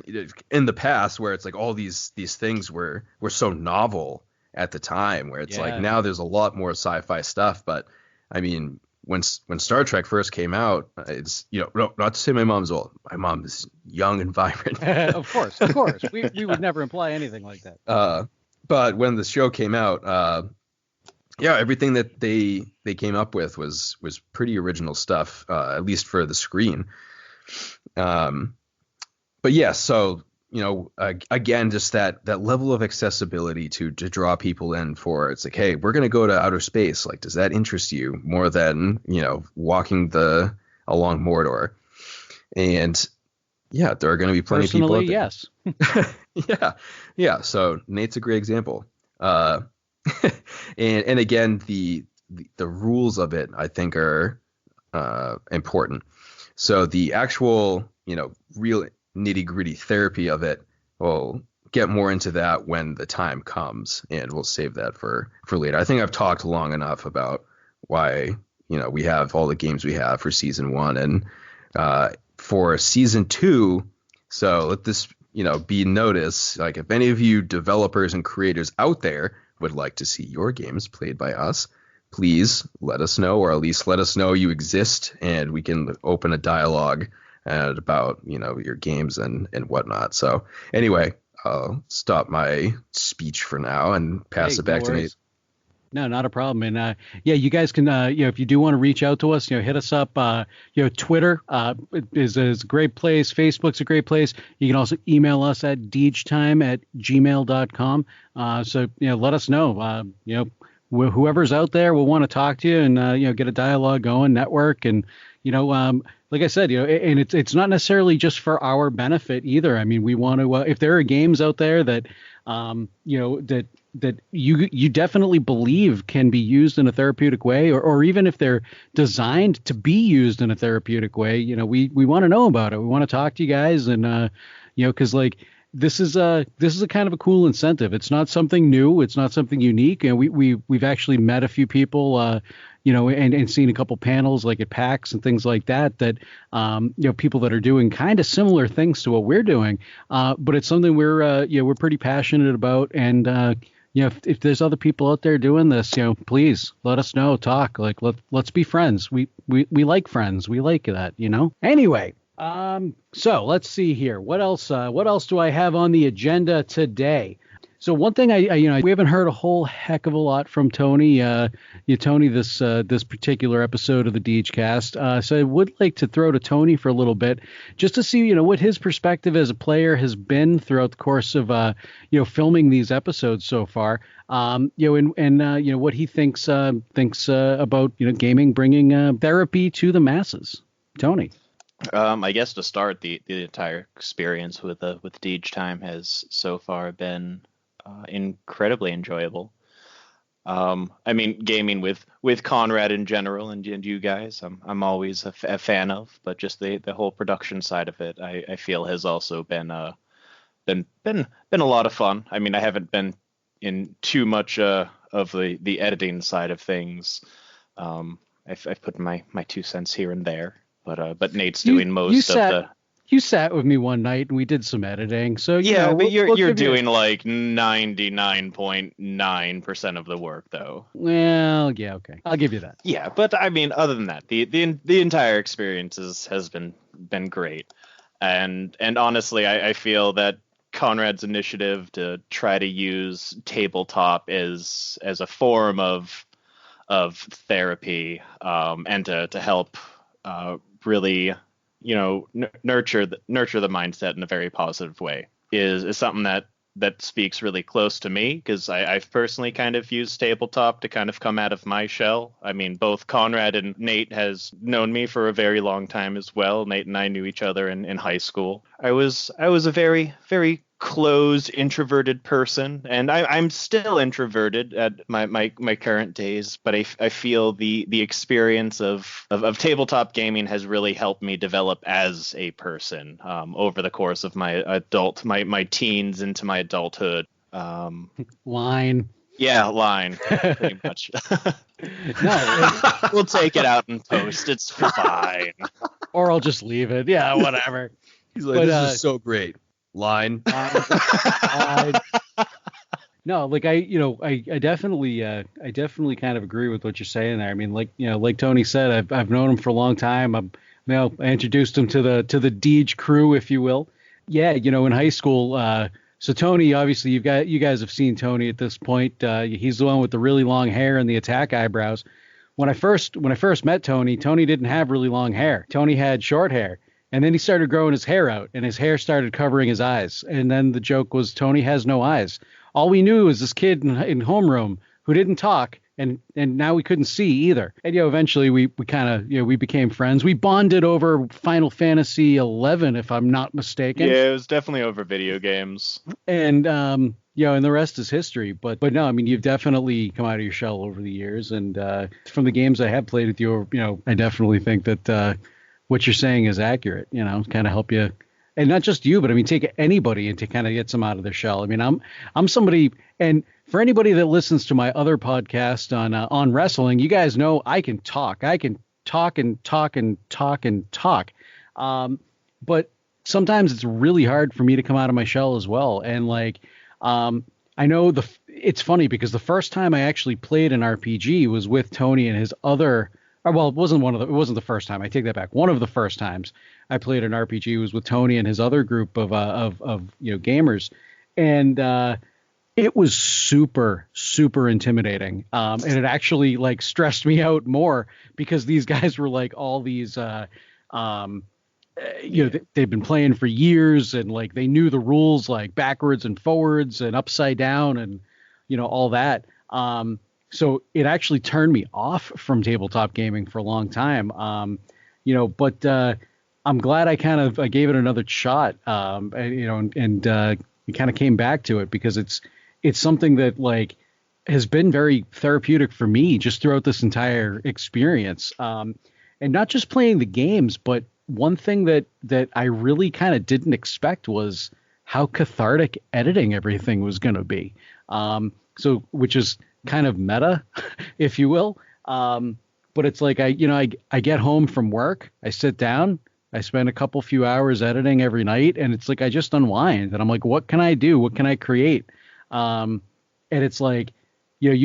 in the past where it's like all these things were so novel at the time, where it's like now there's a lot more sci-fi stuff. But I mean, when Star Trek first came out, it's not to say my mom's old. My mom is young and vibrant. Of course. We would never imply anything like that. But when the show came out, everything that they came up with was pretty original stuff, at least for the screen. But yeah, so again, just that level of accessibility to draw people in for, it's like, hey, we're going to go to outer space. Like, does that interest you more than, walking along Mordor? And yeah, there are going to be plenty of people out there. Yes. Yeah. So Nate's a great example. And again, the rules of it, I think, are important. So the actual, real nitty gritty therapy of it, we'll get more into that when the time comes, and we'll save that for later. I think I've talked long enough about why, we have all the games we have for season 1 and for season 2. So let this, be noticed. Like, if any of you developers and creators out there would like to see your games played by us, please let us know, or at least let us know you exist, and we can open a dialogue about, your games and whatnot. So anyway, I'll stop my speech for now and pass it back to Nate. No, not a problem. And you guys can, if you do want to reach out to us, hit us up. Twitter is a great place. Facebook's a great place. You can also email us at degetime@gmail.com. So let us know. Whoever's out there will want to talk to you and get a dialogue going, network, and like I said, and it's not necessarily just for our benefit either. I mean, we want to if there are games out there that that you definitely believe can be used in a therapeutic way, or even if they're designed to be used in a therapeutic way, we want to know about it. We want to talk to you guys, and because this is a kind of a cool incentive. It's not something new. It's not something unique. And we've actually met a few people, and seen a couple panels like at PAX and things like that, people that are doing kind of similar things to what we're doing. But it's something we're pretty passionate about. And, if there's other people out there doing this, please let us know, talk, let's be friends. We like friends. We like that, Anyway. So let's see here. What else do I have on the agenda today? So one thing we haven't heard a whole heck of a lot from Tony, Tony, this particular episode of the Degecast. So I would like to throw to Tony for a little bit just to see, what his perspective as a player has been throughout the course of, filming these episodes so far. And what he thinks about, gaming bringing therapy to the masses. Tony. I guess to start, the entire experience with Dege Time has so far been incredibly enjoyable. I mean, gaming with Conrad in general and you guys, I'm always a fan of, but just the whole production side of it, I feel has also been a lot of fun. I mean, I haven't been in too much of the editing side of things. I've put my 2 cents here and there. But Nate's doing most of the. You sat with me one night and we did some editing. So but you're doing like 99.9% of the work though. Well, yeah, okay, I'll give you that. Yeah, but I mean, other than that, the entire experience has been great, and honestly, I feel that Conrad's initiative to try to use tabletop as a form of therapy, and to help. Really, nurture the mindset in a very positive way is something that speaks really close to me, because I've personally kind of used tabletop to kind of come out of my shell. I mean, both Conrad and Nate has known me for a very long time as well. Nate and I knew each other in high school. I was a very, very closed, introverted person, and I'm still introverted at my current days, but I feel the experience of tabletop gaming has really helped me develop as a person over the course of my teens into my adulthood. Line. Yeah, line, pretty much. No, we'll take it out in post. It's fine. Or I'll just leave it. Yeah, whatever. He's like, this is so great. Line. No, like I definitely kind of agree with what you're saying there. I mean, like Tony said, I've known him for a long time. I introduced him to the Dege crew, if you will. Yeah, in high school. So Tony, obviously you guys have seen Tony at this point. He's the one with the really long hair and the attack eyebrows. When I first met Tony didn't have really long hair. Tony had short hair. And then he started growing his hair out, and his hair started covering his eyes. And then the joke was Tony has no eyes. All we knew was this kid in homeroom who didn't talk, and now we couldn't see either. And eventually we kind of we became friends. We bonded over Final Fantasy 11, if I'm not mistaken. Yeah, it was definitely over video games. And and the rest is history. But no, I mean, you've definitely come out of your shell over the years, and from the games I have played with you, I definitely think that what you're saying is accurate. Kind of help you. And not just you, but I mean, take anybody and to kind of get them out of their shell. I mean, I'm somebody, and for anybody that listens to my other podcast on wrestling, you guys know I can talk. I can talk and talk and talk and talk. But sometimes it's really hard for me to come out of my shell as well. And I know it's funny because the first time I actually played an RPG was with Tony and his other. Well, it wasn't the first time. I take that back. One of the first times I played an RPG was with Tony and his other group of gamers, and it was super, super intimidating. And it actually stressed me out more because these guys were all these, they've been playing for years, and they knew the rules backwards and forwards and upside down and all that. So it actually turned me off from tabletop gaming for a long time. But I'm glad I gave it another shot. And we kind of came back to it because it's something that has been very therapeutic for me just throughout this entire experience. And not just playing the games, but one thing that I really kind of didn't expect was how cathartic editing everything was going to be. Which is kind of meta, if you will. But it's I get home from work, I sit down, I spend a few hours editing every night, and it's I just unwind, and I'm like, what can I do? What can I create? And it's you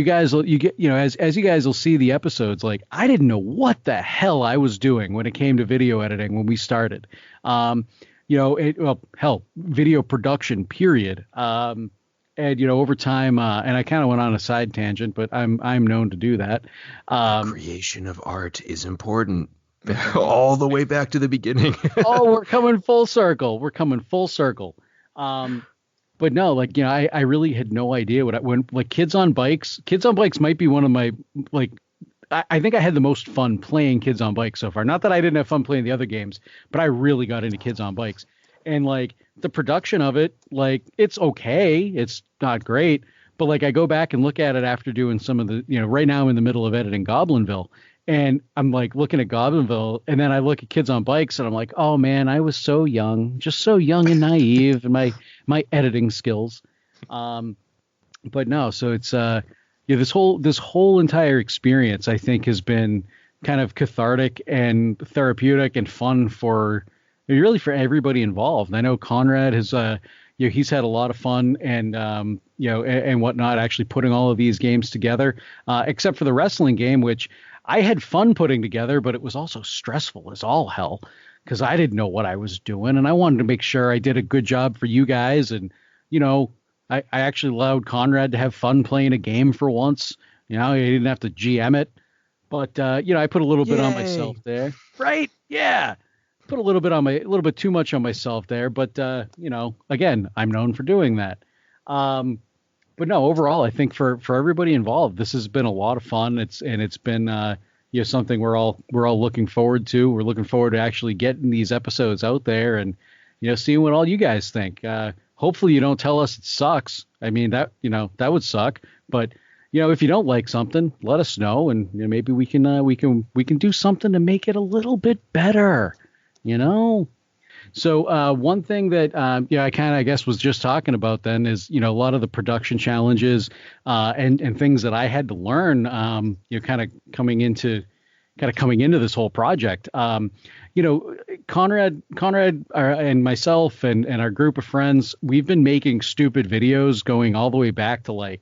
guys will, as you guys will see the episodes, I didn't know what the hell I was doing when it came to video editing when we started. Video production, period. And over time, and I kind of went on a side tangent, but I'm known to do that. Creation of art is important, all the way back to the beginning. Oh, we're coming full circle. But no, I really had no idea when Kids on Bikes might be one of my I think I had the most fun playing Kids on Bikes so far. Not that I didn't have fun playing the other games, but I really got into Kids on Bikes. And the production of it, it's okay. It's not great. But I go back and look at it after doing some of the, right now I'm in the middle of editing Goblinville. And I'm looking at Goblinville, and then I look at Kids on Bikes, and I'm like, oh man, I was so young, just so young and naive in my editing skills. But no, so it's this whole entire experience, I think, has been kind of cathartic and therapeutic and fun for everybody involved. I know Conrad has, he's had a lot of fun and, and whatnot, actually putting all of these games together, except for the wrestling game, which I had fun putting together, but it was also stressful as all hell because I didn't know what I was doing. And I wanted to make sure I did a good job for you guys. And, I actually allowed Conrad to have fun playing a game for once. He didn't have to GM it. But, I put a little bit on myself there. Right? Yeah. Put a little bit too much on myself there, but again, I'm known for doing that. But no, overall, I think for everybody involved, this has been a lot of fun. It's been something we're all looking forward to. We're looking forward to actually getting these episodes out there and seeing what all you guys think. Hopefully, you don't tell us it sucks. I mean that would suck. But if you don't like something, let us know, and maybe we can do something to make it a little bit better. So one thing that I kind of, I guess, was just talking about then is, a lot of the production challenges and things that I had to learn, kind of coming into this whole project. Conrad and myself and our group of friends, we've been making stupid videos going all the way back to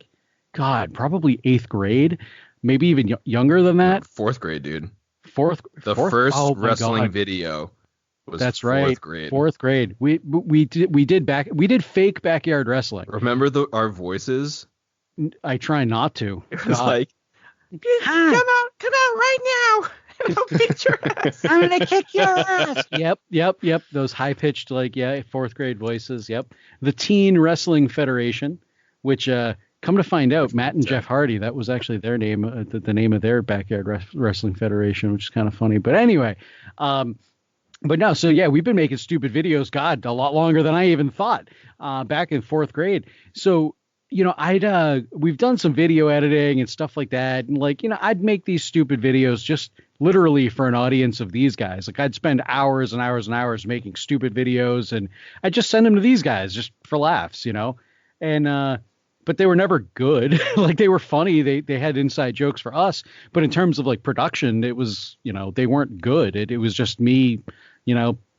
probably 8th grade, maybe even younger than that. 4th grade, dude. Fourth. First wrestling video. That's right. 4th grade. We did fake backyard wrestling. Remember our voices? I try not to. It was come out right now. and I'll beat your ass. I'm gonna kick your ass. Yep. Those high pitched, fourth grade voices. Yep. The Teen Wrestling Federation, which come to find out, Matt and Jeff Hardy, that was actually their name, the name of their backyard wrestling federation, which is kind of funny. But anyway, but no, so yeah, we've been making stupid videos, God, a lot longer than I even thought, back in fourth grade. So, we've done some video editing and stuff like that. And I'd make these stupid videos just literally for an audience of these guys. Like I'd spend hours and hours and hours making stupid videos and I'd just send them to these guys just for laughs, and, but they were never good. Like they were funny. They had inside jokes for us, but in terms of production, it was, they weren't good. It was just me,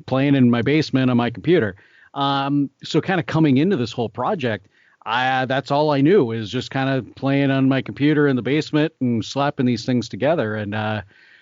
playing in my basement on my computer. So kind of coming into this whole project, that's all I knew is just kind of playing on my computer in the basement and slapping these things together. And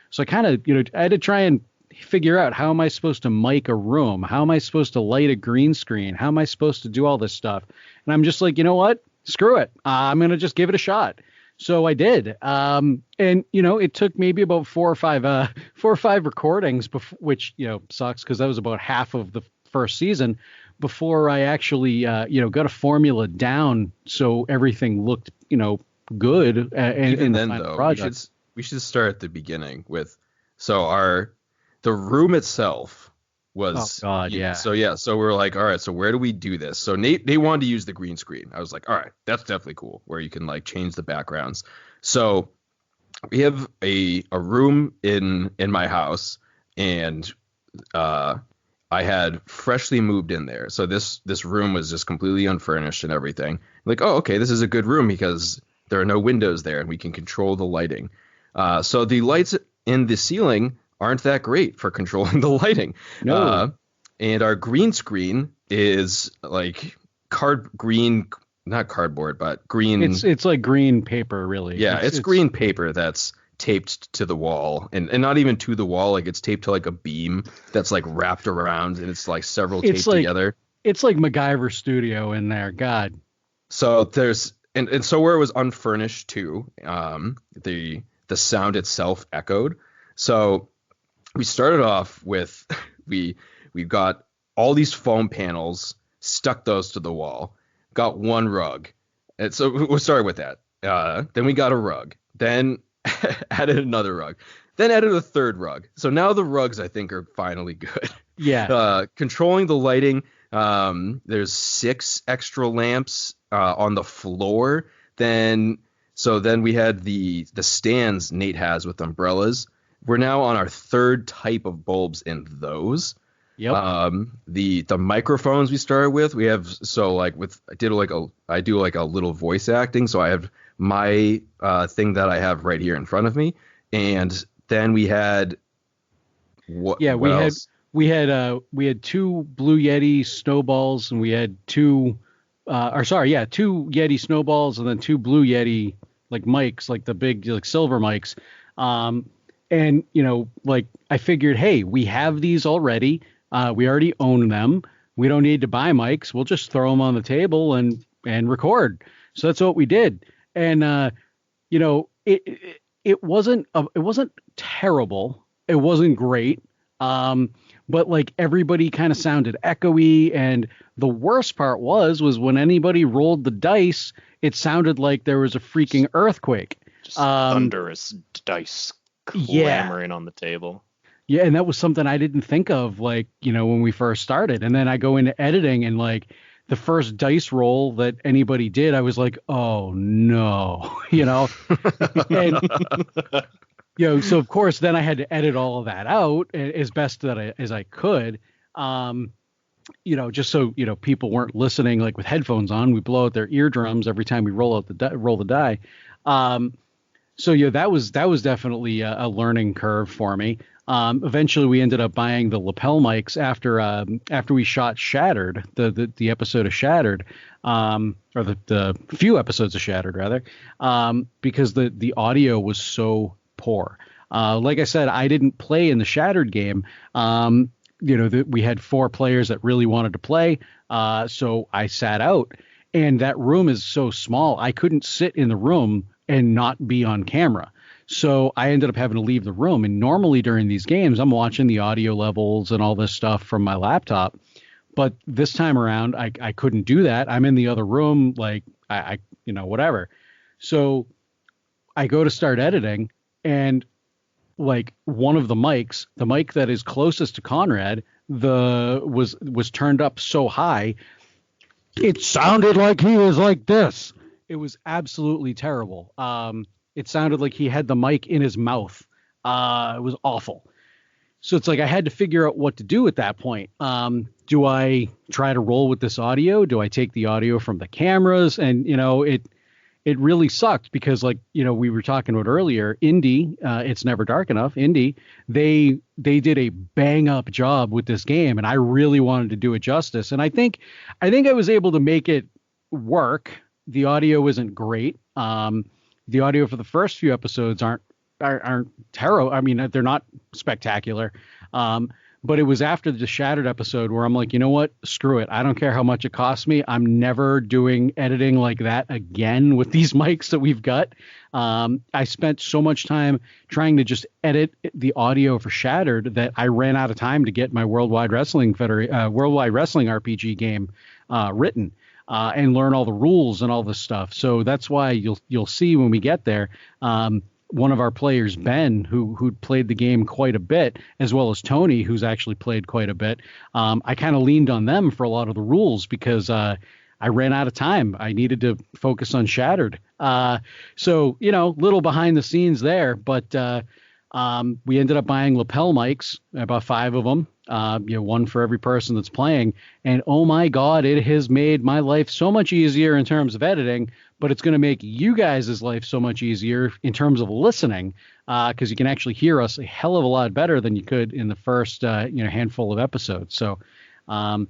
so I kind of, I had to try and figure out, how am I supposed to mic a room? How am I supposed to light a green screen? How am I supposed to do all this stuff? And I'm just like, you know what? Screw it. I'm going to just give it a shot. So I did. And, it took maybe about four or five recordings, which, sucks because that was about half of the first season before I actually, got a formula down. So everything looked, good. Even then, though, we should start at the beginning with, the room itself was, oh God, yeah. So we're like, all right, so where do we do this? So they wanted to use the green screen. I was like, all right, that's definitely cool, where you can change the backgrounds. So we have a room in my house, and I had freshly moved in there. So this room was just completely unfurnished and everything. Like, oh, okay, this is a good room because there are no windows there and we can control the lighting. So the lights in the ceiling aren't that great for controlling the lighting. No. And our green screen is not cardboard, but green. It's like green paper, really. Yeah, it's green paper that's taped to the wall, and not even to the wall. It's taped to a beam that's wrapped around, and it's several taped together. It's like MacGyver Studio in there. God. So there's and so where it was unfurnished too, the sound itself echoed. So we started off with we got all these foam panels, stuck those to the wall, got one rug. And so we'll start with that. Then we got a rug, then added another rug, then added a third rug. So now the rugs, I think, are finally good. Yeah. Controlling the lighting. There's 6 extra lamps on the floor. Then we had the stands Nate has with umbrellas. We're now on our 3rd type of bulbs in those. Yep. The microphones we started with, we have, I do a little voice acting. So I have my thing that I have right here in front of me. And then we had we had 2 Blue Yeti snowballs, and we had 2 Yeti snowballs, and then 2 Blue Yeti mics, the big silver mics. And, I figured, hey, we have these already. We already own them. We don't need to buy mics. We'll just throw them on the table and record. So that's what we did. And, it wasn't terrible. It wasn't great. But everybody kind of sounded echoey. And the worst part was when anybody rolled the dice, it sounded like there was a freaking earthquake. Just thunderous dice clamoring on the table. Yeah, and that was something I didn't think of, when we first started. And then I go into editing, and the first dice roll that anybody did, I was like, oh no, and so of course then I had to edit all of that out as best as I could. Just so people weren't listening with headphones on. We blow out their eardrums every time we roll the die. So that was definitely a learning curve for me. Eventually we ended up buying the lapel mics after we shot Shattered, the episode of Shattered, or the few episodes of Shattered rather, because the audio was so poor. Like I said, I didn't play in the Shattered game. We had 4 players that really wanted to play. So I sat out, and that room is so small. I couldn't sit in the room and not be on camera. So I ended up having to leave the room. And normally during these games, I'm watching the audio levels and all this stuff from my laptop. But this time around, I couldn't do that. I'm in the other room, like I whatever. So I go to start editing, and like one of the mics, the mic that is closest to Conrad, was turned up so high, it sounded like he was like this. It was absolutely terrible. It sounded like he had the mic in his mouth. It was awful. So it's like I had to figure out what to do at that point. Do I try to roll with this audio? Do I take the audio from the cameras? And, it really sucked because, like, we were talking about earlier, Indie, It's Never Dark Enough, Indie, they did a bang up job with this game, and I really wanted to do it justice. And I think I was able to make it work. The audio isn't great. The audio for the first few episodes aren't terrible. I mean, they're not spectacular. But it was after the Shattered episode where I'm like, you know what? Screw it. I don't care how much it costs me. I'm never doing editing like that again with these mics that we've got. I spent so much time trying to just edit the audio for Shattered that I ran out of time to get my Worldwide Wrestling RPG game written and learn all the rules and all this stuff. So that's why you'll see when we get there. One of our players, Ben, who played the game quite a bit, as well as Tony, who's actually played quite a bit. I kind of leaned on them for a lot of the rules because I ran out of time. I needed to focus on Shattered. So, little behind the scenes there, but we ended up buying lapel mics, about 5 of them, one for every person that's playing. And oh my God, it has made my life so much easier in terms of editing, but it's going to make you guys' life so much easier in terms of listening, because you can actually hear us a hell of a lot better than you could in the first, handful of episodes. So that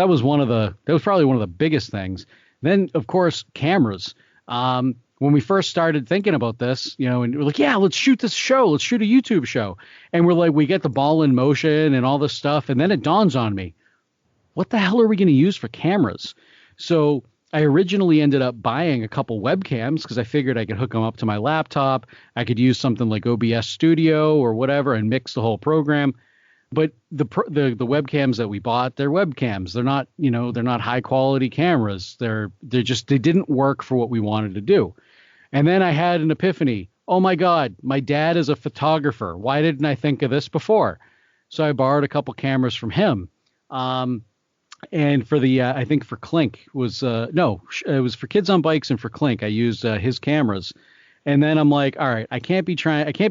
was probably one of the biggest things. Then, of course, cameras. When we first started thinking about this, and we're like, yeah, let's shoot this show. Let's shoot a YouTube show. And we're like, we get the ball in motion and all this stuff. And then it dawns on me, what the hell are we going to use for cameras? So I originally ended up buying a couple webcams because I figured I could hook them up to my laptop. I could use something like OBS Studio or whatever and mix the whole program. But the webcams that we bought, they're webcams. They're not, they're not high quality cameras. They didn't work for what we wanted to do. And then I had an epiphany. Oh my God, my dad is a photographer. Why didn't I think of this before? So I borrowed a couple cameras from him. And for the, I think for Clink it was for Kids on Bikes and for Clink, I used his cameras. And then I'm like, all right, I can't be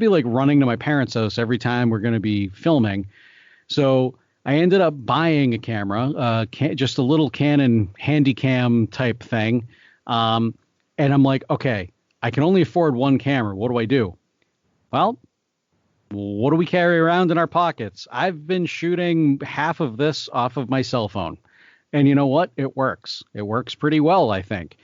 like running to my parents' house every time we're going to be filming. So I ended up buying a camera, just a little Canon Handycam type thing. And I'm like, okay, I can only afford one camera. What do I do? Well, what do we carry around in our pockets? I've been shooting half of this off of my cell phone. And you know what? It works. It works pretty well, I think.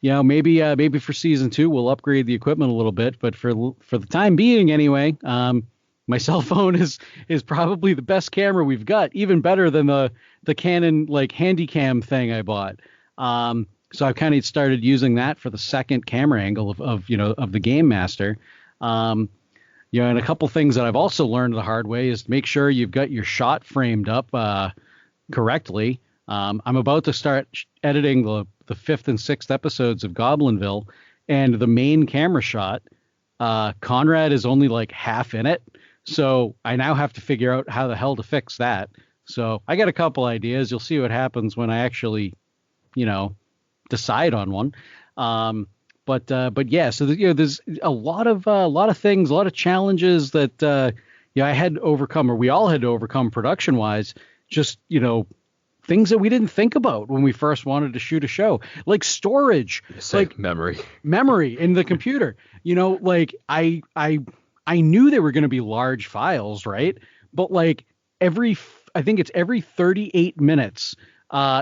Maybe for season 2, we'll upgrade the equipment a little bit. But for the time being anyway, my cell phone is probably the best camera we've got, even better than the Canon like Handycam thing I bought. So I've kind of started using that for the second camera angle of the Game Master. And a couple things that I've also learned the hard way is to make sure you've got your shot framed up correctly. I'm about to start editing the 5th and 6th episodes of Goblinville, and the main camera shot, Conrad is only like half in it. So I now have to figure out how the hell to fix that. So I got a couple ideas. You'll see what happens when I actually, decide on one. But yeah, so there's a lot of things, a lot of challenges that I had to overcome, or we all had to overcome production wise. Just things that we didn't think about when we first wanted to shoot a show, like storage, like memory in the computer. I knew they were going to be large files, right? But like I think it's every 38 minutes.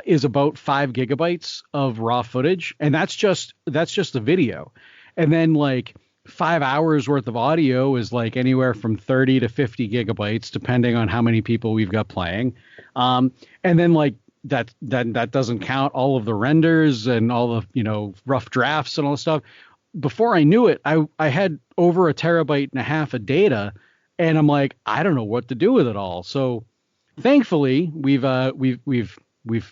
Is about 5 gigabytes of raw footage. And that's just the video. And then like 5 hours worth of audio is like anywhere from 30 to 50 gigabytes, depending on how many people we've got playing. And then like that doesn't count all of the renders and all the, rough drafts and all the stuff. before I knew it, I had over 1.5 terabytes of data, and I'm like, I don't know what to do with it all. So thankfully, we've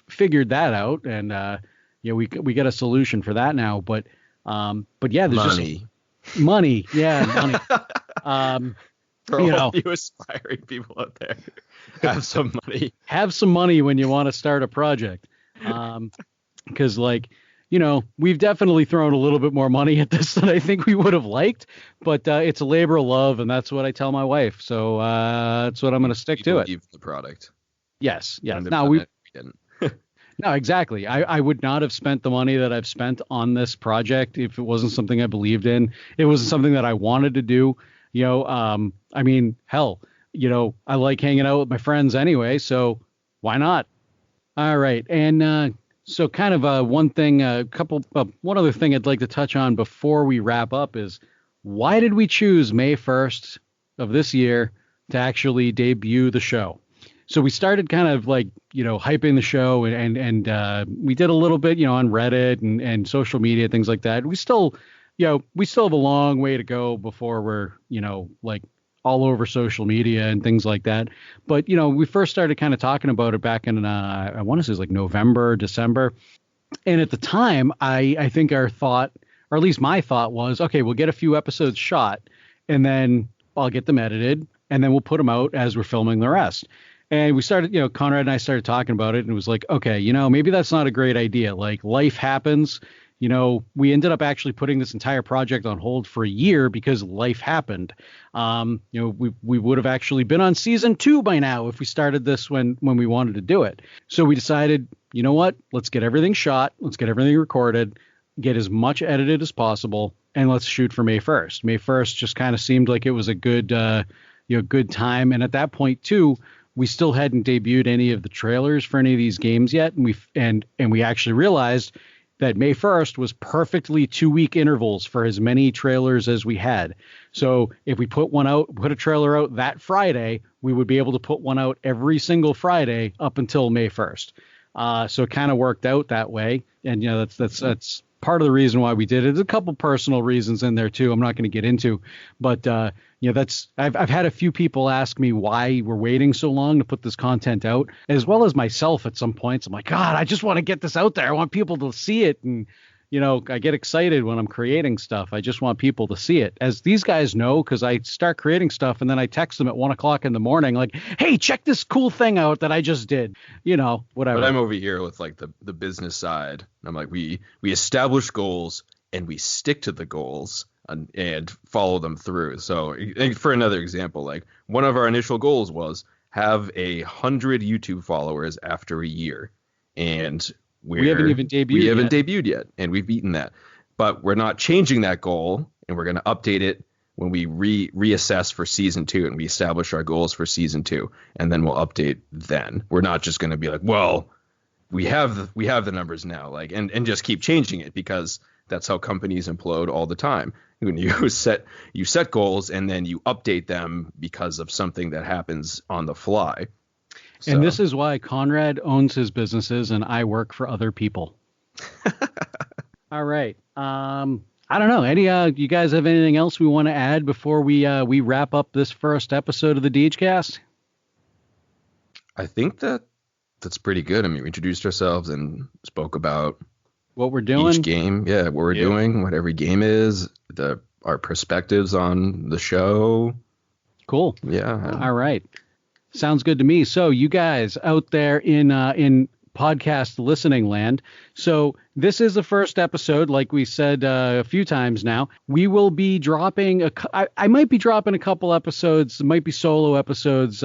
figured that out, and we got a solution for that now. But yeah, there's money. Just money. Yeah, money. For all you aspiring people out there, have some money. Have some money when you want to start a project. Because we've definitely thrown a little bit more money at this than I think we would have liked, but it's a labor of love, and that's what I tell my wife. So that's what I'm going to stick to it. Believe the product. Yes. Yes. Now we didn't. No, exactly. I would not have spent the money that I've spent on this project if it wasn't something I believed in. It wasn't something that I wanted to do. I mean, hell, I like hanging out with my friends anyway, so why not? All right. And so kind of one other thing I'd like to touch on before we wrap up is, why did we choose May 1st of this year to actually debut the show? So we started kind of hyping the show, and we did a little bit, on Reddit and social media, things like that. We still have a long way to go before we're, all over social media and things like that. But, we first started kind of talking about it back in, I want to say it was November, December. And at the time, I think our thought, or at least my thought was, okay, we'll get a few episodes shot, and then I'll get them edited, and then we'll put them out as we're filming the rest. And we started, Conrad and I started talking about it, and it was like, okay, maybe that's not a great idea. Life happens. We ended up actually putting this entire project on hold for a year because life happened. We would have actually been on season 2 by now if we started this when we wanted to do it. So we decided, you know what? Let's get everything shot. Let's get everything recorded, get as much edited as possible, and let's shoot for May 1st. May 1st just kind of seemed like it was a good time. And at that point too, we still hadn't debuted any of the trailers for any of these games yet, and we actually realized that May 1st was perfectly 2-week intervals for as many trailers as we had. So if we put a trailer out that Friday, we would be able to put one out every single Friday up until May 1st. So it kind of worked out that way. And, that's part of the reason why we did it. There's a couple personal reasons in there too, I'm not going to get into, but I've had a few people ask me why we're waiting so long to put this content out, as well as myself at some points. I'm like, God, I just want to get this out there. I want people to see it. And, I get excited when I'm creating stuff. I just want people to see it, as these guys know, because I start creating stuff and then I text them at 1:00 in the morning, like, hey, check this cool thing out that I just did, whatever. But I'm over here with the business side. I'm like, we establish goals and we stick to the goals and follow them through. So for another example, one of our initial goals was have 100 YouTube followers after a year. And we haven't even debuted yet, and we've beaten that. But we're not changing that goal, and we're going to update it when we reassess for season 2 and we establish our goals for season 2, and then we'll update then. We're not just going to be like, well, we have the numbers now, and just keep changing it, because that's how companies implode all the time. When you set goals and then you update them because of something that happens on the fly. So. And this is why Conrad owns his businesses and I work for other people. All right. I don't know. You guys have anything else we want to add before we wrap up this first episode of the Degecast? I think that's pretty good. I mean, we introduced ourselves and spoke about what we're doing. Each game. Yeah, what we're doing, what every game is, our perspectives on the show. Cool. Yeah. All right. Sounds good to me. So you guys out there in podcast listening land. So this is the first episode, like we said a few times now. We will be dropping I might be dropping a couple episodes. It might be solo episodes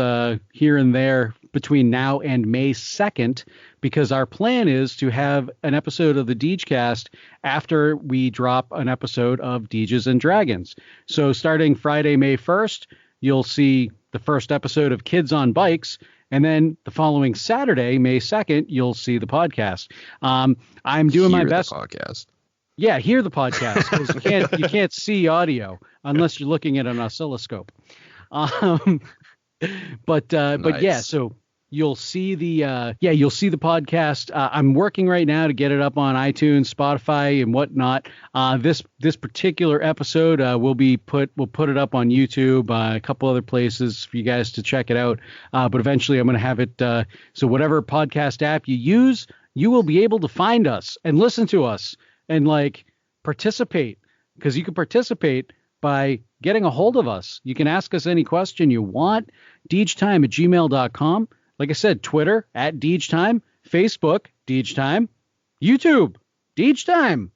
here and there between now and May 2nd, because our plan is to have an episode of the Degecast after we drop an episode of Deges and Dragons. So starting Friday, May 1st, you'll see the first episode of Kids on Bikes, and then the following Saturday, May 2nd, you'll see the podcast. I'm doing my best. Podcast. Yeah, hear the podcast, because you can't see audio unless you're looking at an oscilloscope. But Nice. yeah, so You'll see the podcast. I'm working right now to get it up on iTunes, Spotify, and whatnot. This particular episode we'll put it up on YouTube, a couple other places for you guys to check it out. But eventually, I'm going to have it so whatever podcast app you use, you will be able to find us and listen to us and like participate, because you can participate by getting a hold of us. You can ask us any question you want. degetime@gmail.com. Like I said, Twitter @degetime, Facebook degetime, YouTube degetime,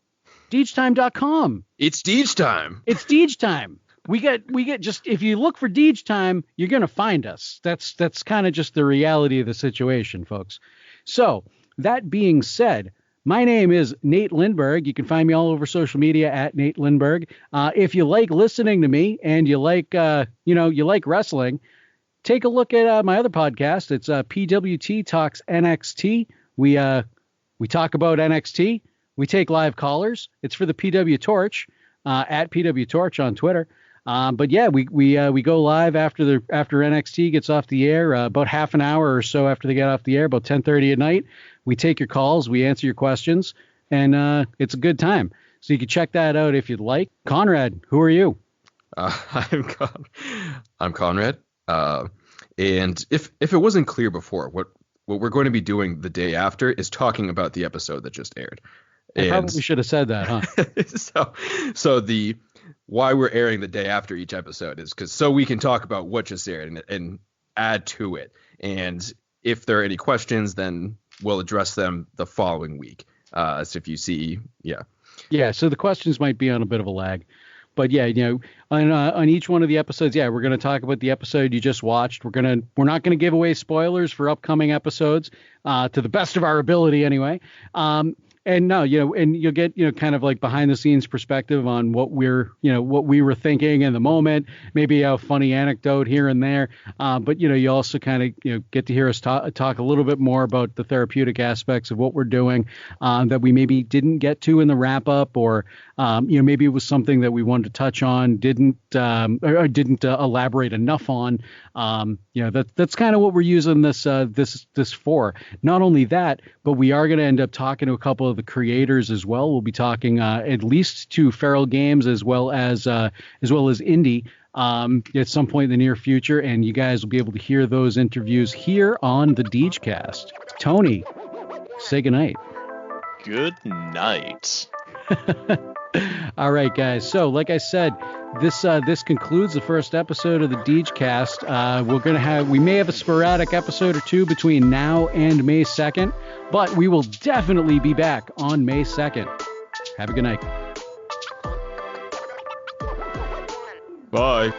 degetime.com. It's Degetime. It's Degetime. We get just, if you look for Degetime, you're gonna find us. That's kind of just the reality of the situation, folks. So that being said, my name is Nate Lindberg. You can find me all over social media @Nate Lindberg. If you like listening to me and you like wrestling, take a look at my other podcast. It's PWT Talks NXT. We talk about NXT. We take live callers. It's for the PW Torch @PW Torch on Twitter. But yeah, we go live after NXT gets off the air, about half an hour or so after they get off the air, about 10:30 at night. We take your calls, we answer your questions, and it's a good time. So you can check that out if you'd like. Conrad, who are you? I'm Conrad. And if it wasn't clear before, what we're going to be doing the day after is talking about the episode that just aired. I probably should have said that, huh? So the why we're airing the day after each episode is because so we can talk about what just aired and add to it. And if there are any questions, then we'll address them the following week. So if you see, yeah. So the questions might be on a bit of a lag, but yeah, on each one of the episodes, we're going to talk about the episode you just watched. We're not going to give away spoilers for upcoming episodes, to the best of our ability, anyway. And no, and you'll get, kind of like behind the scenes perspective on what we were thinking in the moment, maybe a funny anecdote here and there. But, you also kind of, get to hear us talk a little bit more about the therapeutic aspects of what we're doing, that we maybe didn't get to in the wrap up, or, maybe it was something that we wanted to touch on, didn't elaborate enough on. That's kind of what we're using this for. Not only that, but we are going to end up talking to a couple of the creators as well. We'll be talking at least to Feral Games as well as Indie at some point in the near future, and you guys will be able to hear those interviews here on the Degecast. Tony, say goodnight. Good night. All right, guys. So, like I said, this concludes the first episode of the Degecast. We may have a sporadic episode or two between now and May 2nd, but we will definitely be back on May 2nd. Have a good night. Bye.